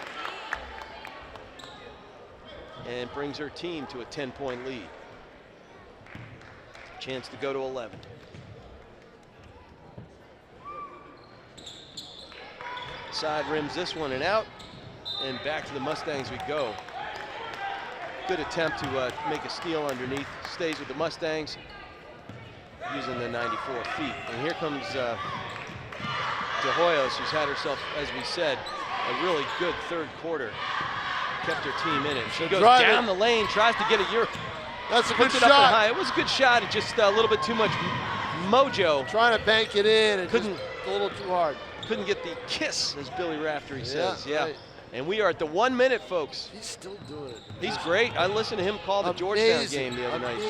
and brings her team to a 10-point lead. Chance to go to 11. Side rims this one and out, and back to the Mustangs we go. Good attempt to make a steal underneath. Stays with the Mustangs using the 94 feet. And here comes De Hoyos, who's had herself, as we said, a really good third quarter. Kept her team in it. She goes down the lane, tries to get a Euro. That's a good Puts it up and shot. high. It was a good shot. It just a little bit too much mojo. Trying to bank it in and Couldn't- just a little too hard. Couldn't get the kiss, as Billy Raftery says. Yeah. Right. And we are at the 1 minute, folks. He's still doing it. He's great. I listened to him call the Georgetown game the other night.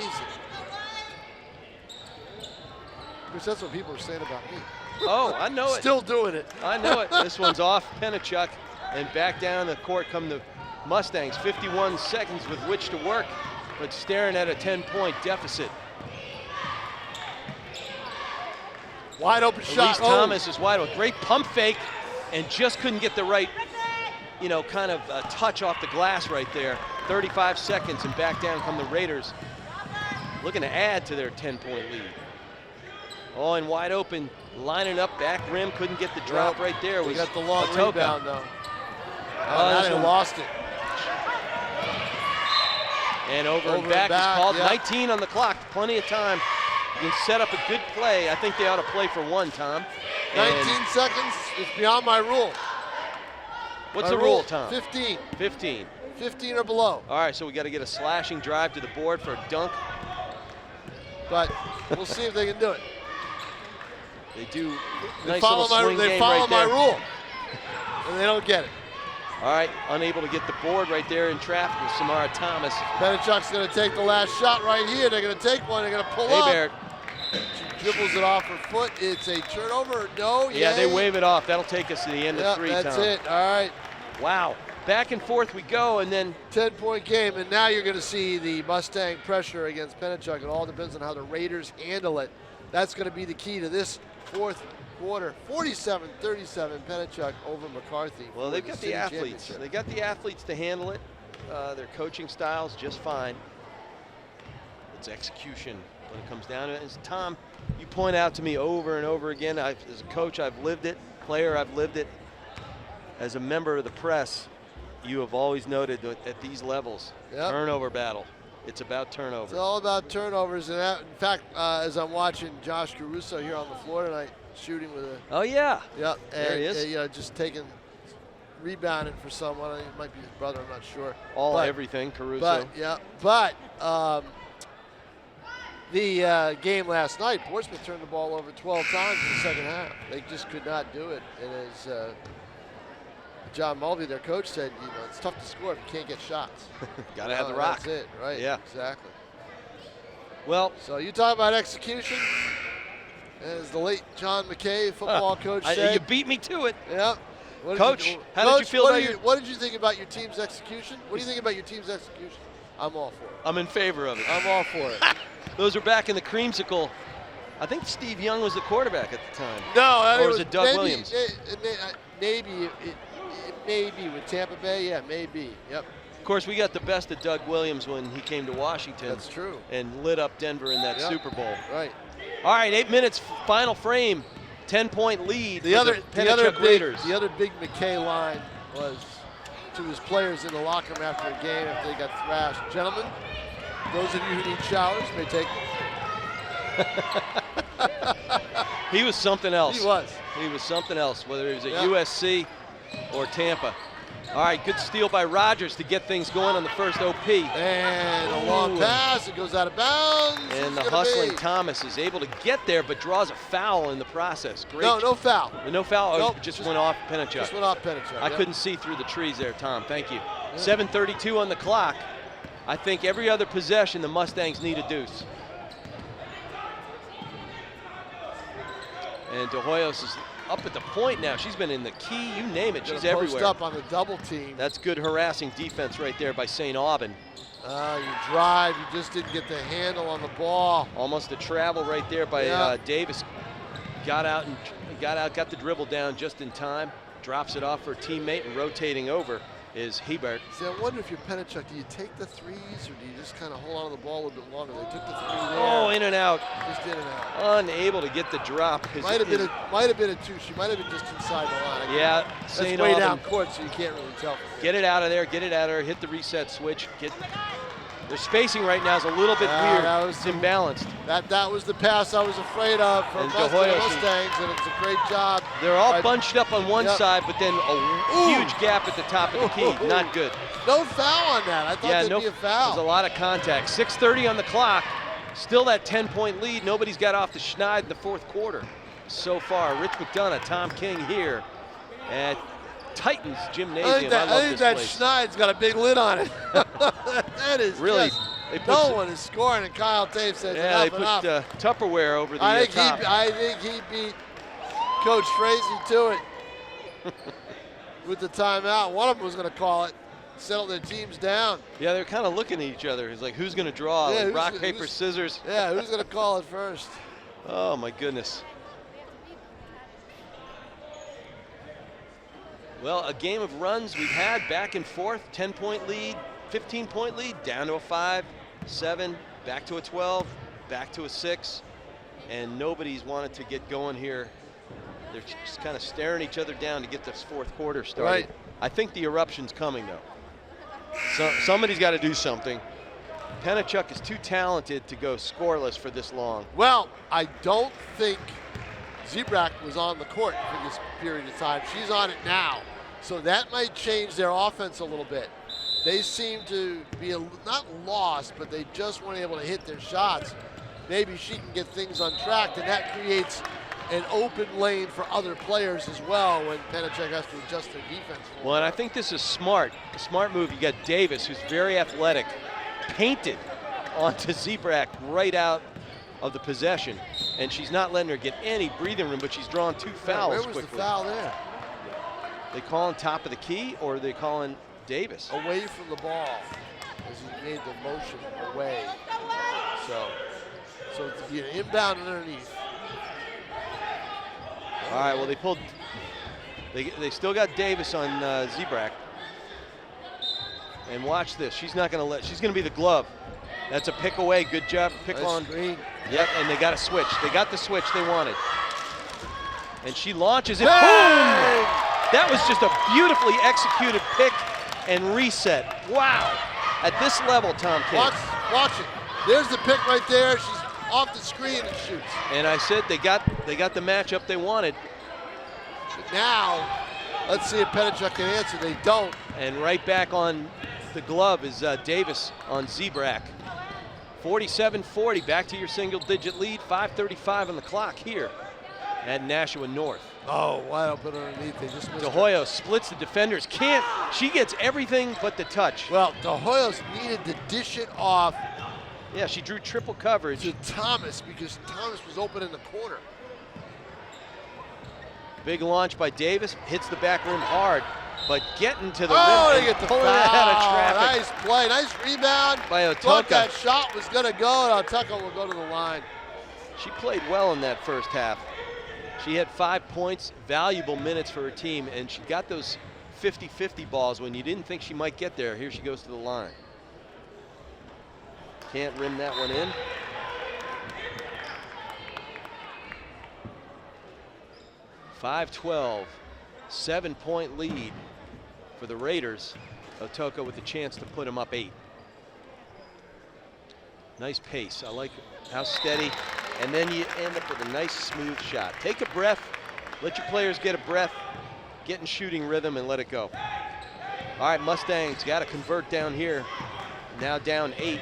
Because that's what people are saying about me. Oh, I know it. Still doing it. I know it. This one's off Pennichuck, and back down the court come the Mustangs. 51 seconds with which to work, but staring at a 10-point deficit. Wide open shot. Elise Thomas is wide open. Great pump fake, and just couldn't get the right, kind of touch off the glass right there. 35 seconds, and back down come the Raiders, looking to add to their 10-point lead. Oh, and wide open, lining up, back rim, couldn't get the drop right there. We got the long Atoka. rebound, though. Now they lost it. And over and back is called. Yep. 19 on the clock, plenty of time. You can set up a good play. I think they ought to play for one, Tom. 19 seconds is beyond my rule. What's the rule, Tom? 15. 15. 15 or below. All right, so we got to get a slashing drive to the board for a dunk. But we'll see if they can do it. They do. They Nice follow little my, swing they game follow right my there. rule. And they don't get it. All right, unable to get the board right there in traffic with Samara Thomas. Pennichuck's going to take the last shot right here. They're going to take one. They're going to pull up. Barrett. She dribbles it off her foot. It's a turnover. No, Yeah, they yay. wave it off. That'll take us to the end of three, that's Tom. it. All right. Wow. Back and forth we go, and then 10-point game, and now you're going to see the Mustang pressure against Pennichuck. It all depends on how the Raiders handle it. That's going to be the key to this fourth quarter. 47-37 Pennichuck over McCarthy. well, they've got the city athletes. championship. They got the athletes to handle it. Their coaching style's just fine. It's execution when it comes down to it. As Tom, you point out to me over and over again, as a coach, I've lived it. Player, I've lived it. As a member of the press, you have always noted that at these levels, turnover battle. It's about turnovers. It's all about turnovers. And in fact, as I'm watching Josh Caruso here on the floor tonight, shooting with a. Oh, yeah. Yeah. There he is. Just rebounding for someone. I think it might be his brother, I'm not sure. Everything, Caruso. But the game last night, Portsmouth turned the ball over 12 times in the second half. They just could not do it. And as John Mulvey, their coach, said, it's tough to score if you can't get shots. Got to have the rock. That's it, right? Yeah. Exactly. Well, so you talk about execution, as the late John McKay, football coach, said. You beat me to it. Yeah. Coach, how did you feel about what did you think about your team's execution? What do you think about your team's execution? I'm all for it. I'm in favor of it. I'm all for it. Those are back in the creamsicle. I think Steve Young was the quarterback at the time. No, or was it Doug Williams? Maybe it may be with Tampa Bay. Yeah, maybe. Yep. Of course, we got the best of Doug Williams when he came to Washington. That's true. And lit up Denver in that Super Bowl. Right. All right, 8 minutes, final frame. 10-point lead the for other, the Pennichuck Raiders. The other big McKay line was to his players in the locker room after a game after they got thrashed. Gentlemen, those of you who need showers may take them. He was something else. He was. He was something else, whether he was at USC or Tampa. All right, good steal by Rogers to get things going on the first OP. And a long pass, it goes out of bounds. And the hustling Thomas is able to get there, but draws a foul in the process. Great. No foul. No foul, nope, just went off Pennichuck. Just went off Pennichuck. I couldn't see through the trees there, Tom. Thank you. 7:32 on the clock. I think every other possession, the Mustangs need a deuce. And De Hoyos is up at the point now. She's been in the key, you name it. She's everywhere. Post up on the double team. That's good harassing defense right there by St. Aubin. You drive, you just didn't get the handle on the ball. Almost a travel right there by Davis. Got out, got the dribble down just in time. Drops it off for a teammate, and rotating over is Hebert. See, I wonder if you're Pennichuck, do you take the threes or do you just kind of hold on to the ball a little bit longer? They took the three there. Oh, in and out. Just in and out. Unable to get the drop. Might have been a two. She might have been just inside the line. Yeah, St. Way down court, so you can't really tell. Get it out of there. Get it out of there. Hit the reset switch. Their spacing right now is a little bit weird. It's imbalanced. That was the pass I was afraid of for Mustangs, and it's a great job. They're all bunched up on one side, but then a huge gap at the top of the key. Not good. No foul on that. I thought there'd be a foul. There's a lot of contact. 6:30 on the clock. Still that 10-point lead. Nobody's got off the schneid in the fourth quarter so far. Rich McDonough, Tom King here at Titans Gymnasium. I think that schneid's got a big lid on it. That is really. No one is scoring, and Kyle Tate says they put Tupperware over the top. I think he beat Coach Frazee to it with the timeout. One of them was going to call it, settle their teams down. Yeah, they're kind of looking at each other. It's like, who's going to draw? Yeah, like rock, paper, scissors. Yeah, who's going to call it first? Oh, my goodness. Well, a game of runs we've had back and forth. 10-point lead, 15-point lead, down to a 5, 7, back to a 12, back to a 6. And nobody's wanted to get going here. They're just kind of staring each other down to get this fourth quarter started. Right. I think the eruption's coming, though. So somebody's got to do something. Pennichuck is too talented to go scoreless for this long. Well, I don't think Zebrak was on the court for this period of time. She's on it now. So that might change their offense a little bit. They seem to be not lost, but they just weren't able to hit their shots. Maybe she can get things on track, and that creates an open lane for other players as well when Pennichuck has to adjust their defense. Well, and I think this is smart. A smart move. You got Davis, who's very athletic, painted onto Zebrak right out of the possession, and she's not letting her get any breathing room, but she's drawn 2 fouls quickly. Where was the foul there? They calling top of the key, or are they calling Davis? Away from the ball, as he made the motion away. So it's an inbound underneath. All right, well, they pulled, they still got Davis on Zebrak. And watch this, she's not gonna she's gonna be the glove. That's a pick away. Good job. Pick Nice on. screen. Yep, and they got a switch. They got the switch they wanted. And she launches it. Bang! Boom! That was just a beautifully executed pick and reset. Wow. At this level, Tom King. Watch it. There's the pick right there. She's off the screen and shoots. And I said they got the matchup they wanted. But now, let's see if Pennichuck can answer. They don't. And right back on the glove is Davis on Zebrak. 47-40, back to your single-digit lead. 5:35 on the clock here at Nashua North. Oh, wide open underneath. They just missed De Hoyos splits the defenders. She gets everything but the touch. Well, De Hoyos needed to dish it off Yeah, she drew triple coverage. to Thomas because Thomas was open in the corner. Big launch by Davis, hits the back rim hard, but getting to the Oh, rim they and get the pulling foul. it out of traffic. Nice play, nice rebound. By Thought Otoka. that shot was going to go, and Otoka will go to the line. She played well in that first half. She had 5 points, valuable minutes for her team, and she got those 50-50 balls when you didn't think she might get there. Here she goes to the line. Can't rim that one in. .512, 7-point lead for the Raiders. Otoka with a chance to put them up 8. Nice pace. I like how steady. And then you end up with a nice smooth shot. Take a breath, let your players get a breath, get in shooting rhythm and let it go. All right, Mustangs got to convert down here. Now down 8.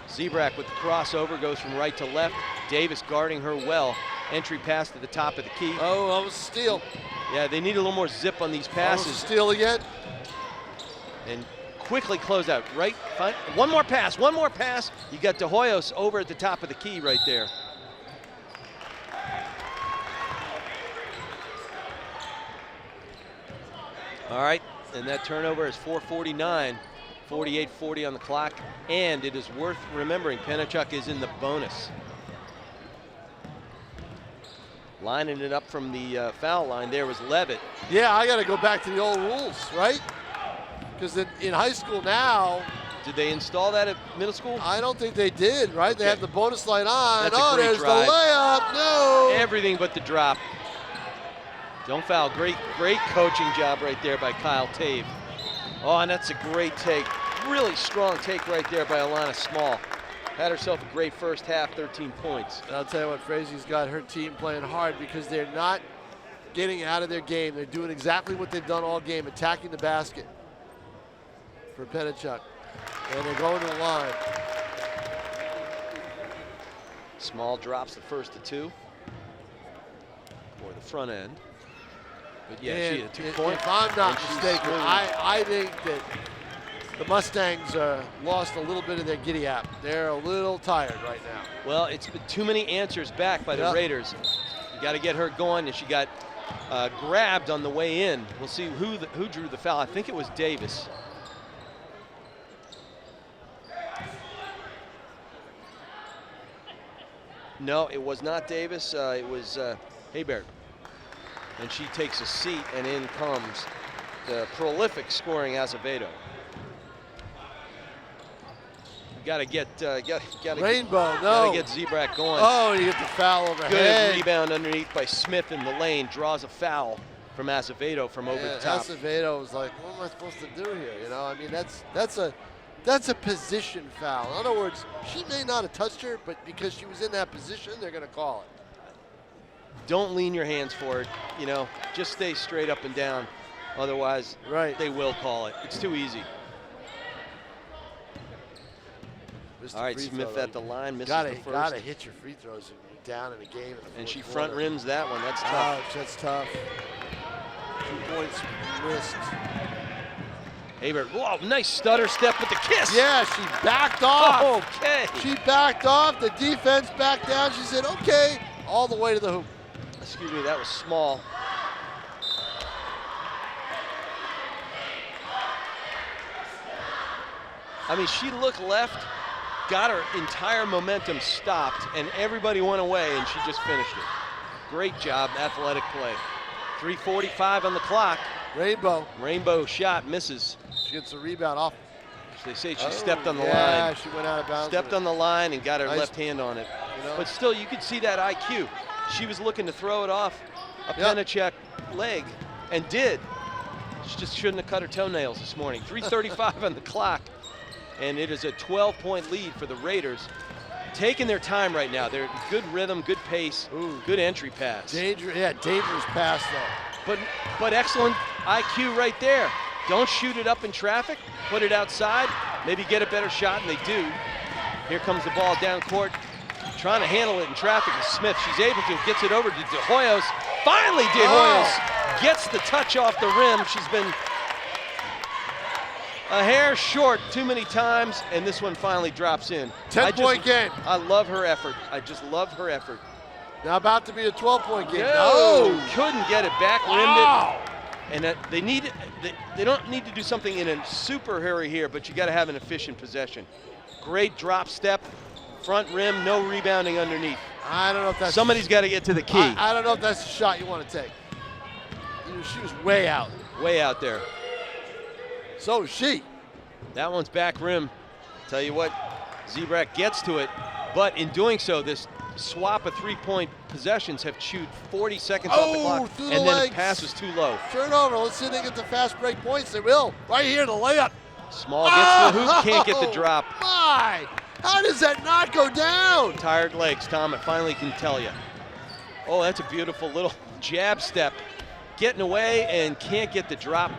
Zebrak with the crossover, goes from right to left. Davis guarding her well. Entry pass to the top of the key. Oh, that was a steal. Yeah, they need a little more zip on these That was a passes. steal again. And quickly close out, right? Fine. One more pass. You got De Hoyos over at the top of the key right there. All right, and that turnover is 4:49, 48-40 on the clock, and it is worth remembering Pennichuck is in the bonus. Lining it up from the foul line there was Levitt. Yeah, I got to go back to the old rules, right? Because in high school now, Did they install that at middle school? I don't think they did, right? They Okay. have the bonus line on. That's a Oh, great there's drive. the layup. No. Everything but the drop. Don't foul. Great coaching job right there by Kyle Tave. Oh, and that's a great take. Really strong take right there by Alana Small. Had herself a great first half, 13 points. And I'll tell you what, Frazier's got her team playing hard because they're not getting out of their game. They're doing exactly what they've done all game, attacking the basket for Pennichuck. And they're going to the line. Small drops the first of 2. Or the front end. But yeah, And she had a 2-point. if I'm not and she's mistaken, smooth. I think that the Mustangs lost a little bit of their giddy up. They're a little tired right now. Well, it's been too many answers back by the Yep. Raiders. You got to get her going, and she got grabbed on the way in. We'll see who drew the foul. I think it was Davis. No, it was not Davis. It was Hebert. And she takes a seat, and in comes the prolific scoring Azevedo. Gotta get Rainbow, Gotta no. get Zebrak going. Oh, you get the foul overhead. Good rebound underneath by Smith in the lane. Draws a foul from Azevedo from over the top. Acevedo was like, what am I supposed to do here? You know, I mean, that's a position foul. In other words, she may not have touched her, but because she was in that position, they're going to call it. Don't lean your hands forward. You know, just stay straight up and down. Otherwise, Right. they will call it. It's too easy. Missed All right, free Smith throw, at the line, misses gotta, the first. Gotta hit your free throws when you're down in a game. In the And fourth she front quarter. rims that one. That's tough. Ouch, that's tough. 2 points missed. Hebert, whoa, nice stutter step with the kiss. Yeah, she backed off. Okay. She backed off. The defense backed down. She said, okay, all the way to the hoop. Excuse me, that was Small. I mean, she looked left, got her entire momentum stopped, and everybody went away, and she just finished it. Great job, athletic play. 3:45 on the clock. Rainbow. Rainbow shot misses. She gets a rebound off. They say she stepped on the line. line. She went out of bounds. Stepped on the line and got her Nice. left hand on it. You know? But still, you could see that IQ. She was looking to throw it off a Pennichuck leg, and did. She just shouldn't have cut her toenails this morning. 3:35 on the clock, and it is a 12-point lead for the Raiders. Taking their time right now. They're good rhythm, good pace, good entry pass. Dangerous pass though. But excellent IQ right there. Don't shoot it up in traffic, put it outside, maybe get a better shot, and they do. Here comes the ball down court, trying to handle it in traffic is Smith. She's able to, gets it over to De Hoyos. Finally, De Hoyos gets the touch off the rim. She's been a hair short too many times, and this one finally drops in. 10-point game. I love her effort. I just love her effort. Now about to be a 12-point game. No, couldn't get it back, rimmed it. And they don't need to do something in a super hurry here, but you got to have an efficient possession. Great drop step, front rim, no rebounding underneath. I don't know if that's... Somebody's got to get to the key. I don't know if that's the shot you want to take. She was way out. Way out there. So is she. That one's back rim. Tell you what, Zebrak gets to it, but in doing so, this swap of three-point possessions have chewed 40 seconds off the clock, through and the then legs. the pass was too low. Turnover. Let's see if they get the fast break points. They will. Right here, the layup. Small gets the hoop, can't get the drop. My, how does that not go down? Tired legs, Tom, I finally can tell you. Oh, that's a beautiful little jab step. Getting away and can't get the drop.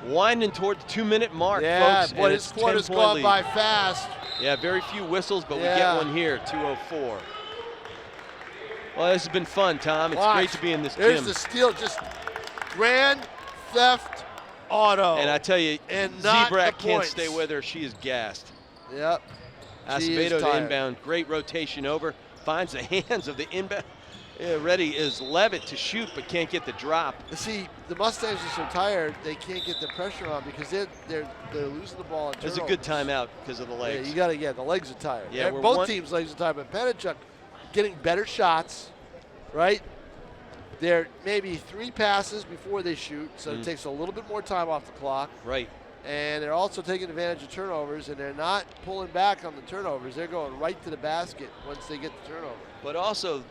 Winding toward the 2-minute mark, folks. Boy, this quarter's gone by fast. Yeah, very few whistles, but we get one here, 2:04. Well, this has been fun, Tom. It's great to be in this gym. There's the steal, just grand theft auto. And I tell you, and Zebrak can't stay with her. She is gassed. Yep. Acevedo to inbound. Great rotation over. Finds the hands of the inbound. Ready is Levitt to shoot, but can't get the drop. See, the Mustangs are so tired, they can't get the pressure on because they're losing the ball. It's a good timeout because of the legs. Yeah, you got to get the legs are tired. Yeah, both teams' legs are tired, but Pennichuck getting better shots, right? They're maybe 3 passes before they shoot, so it takes a little bit more time off the clock. Right. And they're also taking advantage of turnovers, and they're not pulling back on the turnovers. They're going right to the basket once they get the turnover. But also,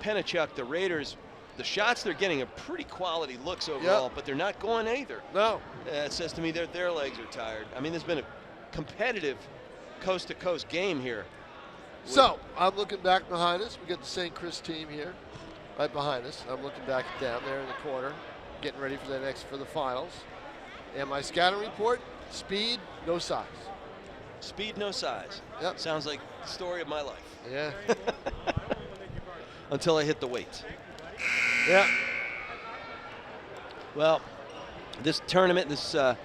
Pennichuck, the Raiders, the shots they're getting are pretty quality looks overall, but they're not going either. No. It says to me their legs are tired. I mean, there's been a competitive coast-to-coast game here. So, I'm looking back behind us. We got the St. Chris team here right behind us. I'm looking back at them there in the corner, getting ready for the finals. And my scouting report, speed, no size. Speed, no size. Yep. Sounds like the story of my life. Yeah. Until I hit the weights. Yeah. Well, this tournament, that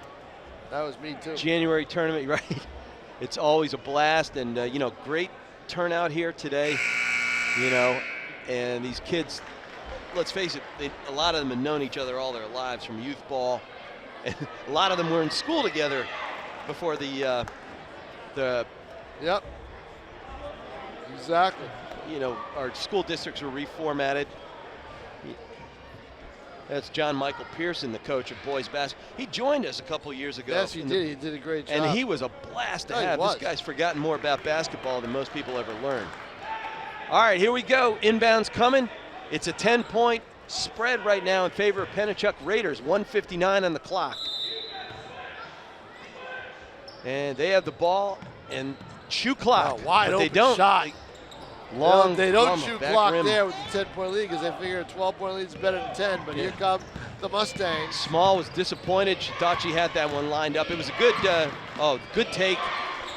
was me too. January tournament, right? It's always a blast, and great turnout here today. And these kids, let's face it, a lot of them have known each other all their lives from youth ball, and a lot of them were in school together before the. Yep. Exactly. Our school districts were reformatted. That's John Michael Pearson, the coach of boys basketball. He joined us a couple years ago. Yes, he did. He did a great job. And he was a blast to have. This guy's forgotten more about basketball than most people ever learn. All right, here we go. Inbounds coming. It's a 10-point spread right now in favor of Pennichuck Raiders. 1:59 on the clock. And they have the ball and shoot clock. Wide open they don't. shot. Long, they don't shoot clock rim. there with the 10-point lead because they figure a 12-point lead is better than 10. But here come the Mustangs. Small was disappointed. She thought she had that one lined up. It was a good, good take.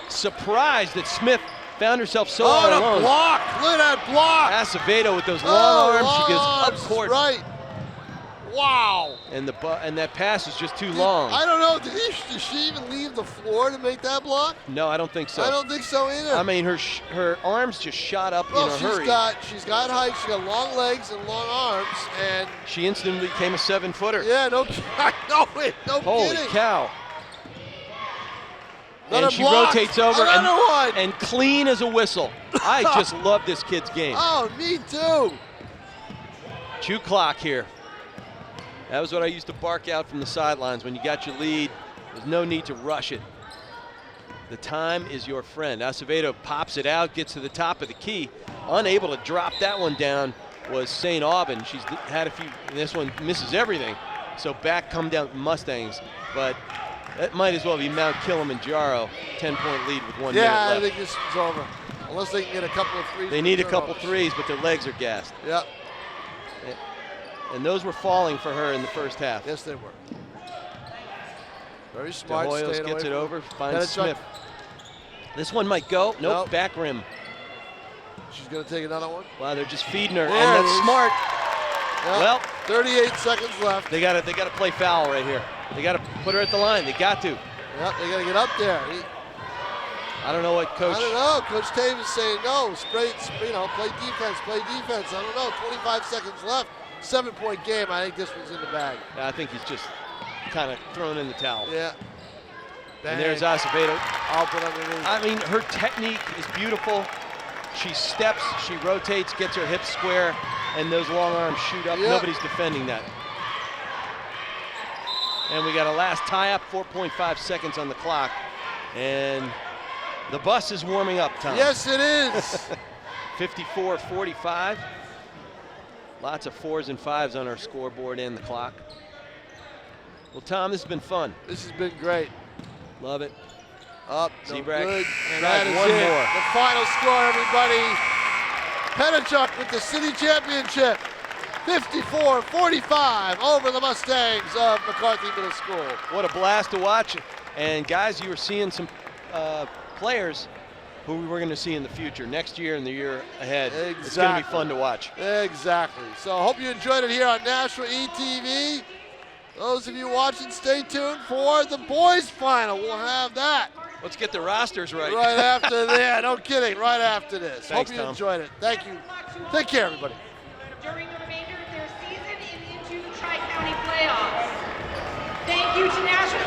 Surprised that Smith found herself so all alone. Block! Look at that block! Acevedo with those long arms. She goes up court. Right. Wow. And that pass was just too long. I don't know. Did she even leave the floor to make that block? No, I don't think so. I don't think so either. I mean, her arms just shot up in a hurry. She's got height. She's got long legs and long arms, and she instantly became a 7-footer. Yeah, no Holy kidding. cow. Another and she block. rotates over one. and clean as a whistle. I just love this kid's game. Oh, me too. Shoot clock here. That was what I used to bark out from the sidelines. When you got your lead, there's no need to rush it. The time is your friend. Acevedo pops it out, gets to the top of the key. Unable to drop that one down was St. Aubin. She's had a few, and this one misses everything. So back come down Mustangs, but that might as well be Mount Kilimanjaro. 10-point lead with 1 minute left. Yeah, I think this is over. Unless they can get a couple of threes. They need a couple threes, but their legs are gassed. Yep. And those were falling for her in the first half. Yes, they were. Very smart. De Hoyos gets it over, finds Pennichuck. Smith. This one might go. Nope, back rim. She's going to take another one. Wow, they're just feeding her, There and it that's is. smart. Yep. Well, 38 seconds left. they got to play foul right here. They got to put her at the line. They got to. Yep, they got to get up there. I don't know what coach. I don't know. Coach Tate is saying no. Play defense. Play defense. I don't know. 25 seconds left. 7-point game. I think this one's in the bag. I think he's just kind of thrown in the towel. Yeah. And there's Acevedo. I'll put underneath. I mean, her technique is beautiful. She steps, she rotates, gets her hips square, and those long arms shoot up. Yep. Nobody's defending that. And we got a last tie-up, 4.5 seconds on the clock. And the bus is warming up, Tom. Yes, it is. 54-45. Lots of 4s and 5s on our scoreboard and the clock. Well, Tom, this has been fun. This has been great. Love it. Up, no Zebrack. good. And Drive that is one it. more. The final score, everybody. Pennichuck with the city championship. 54-45 over the Mustangs of McCarthy Middle School. What a blast to watch. And guys, you were seeing some players who we were going to see in the future, next year and the year ahead. Exactly. It's going to be fun to watch. Exactly. So I hope you enjoyed it here on Nashua ETV. Those of you watching, stay tuned for the boys' final. We'll have that Let's get the rosters right. right after that. No kidding, right after this. Thanks, hope you Tom. enjoyed it. Thank you. Take care, everybody. During the remainder of their season and into the Tri-County playoffs. Thank you to Nashua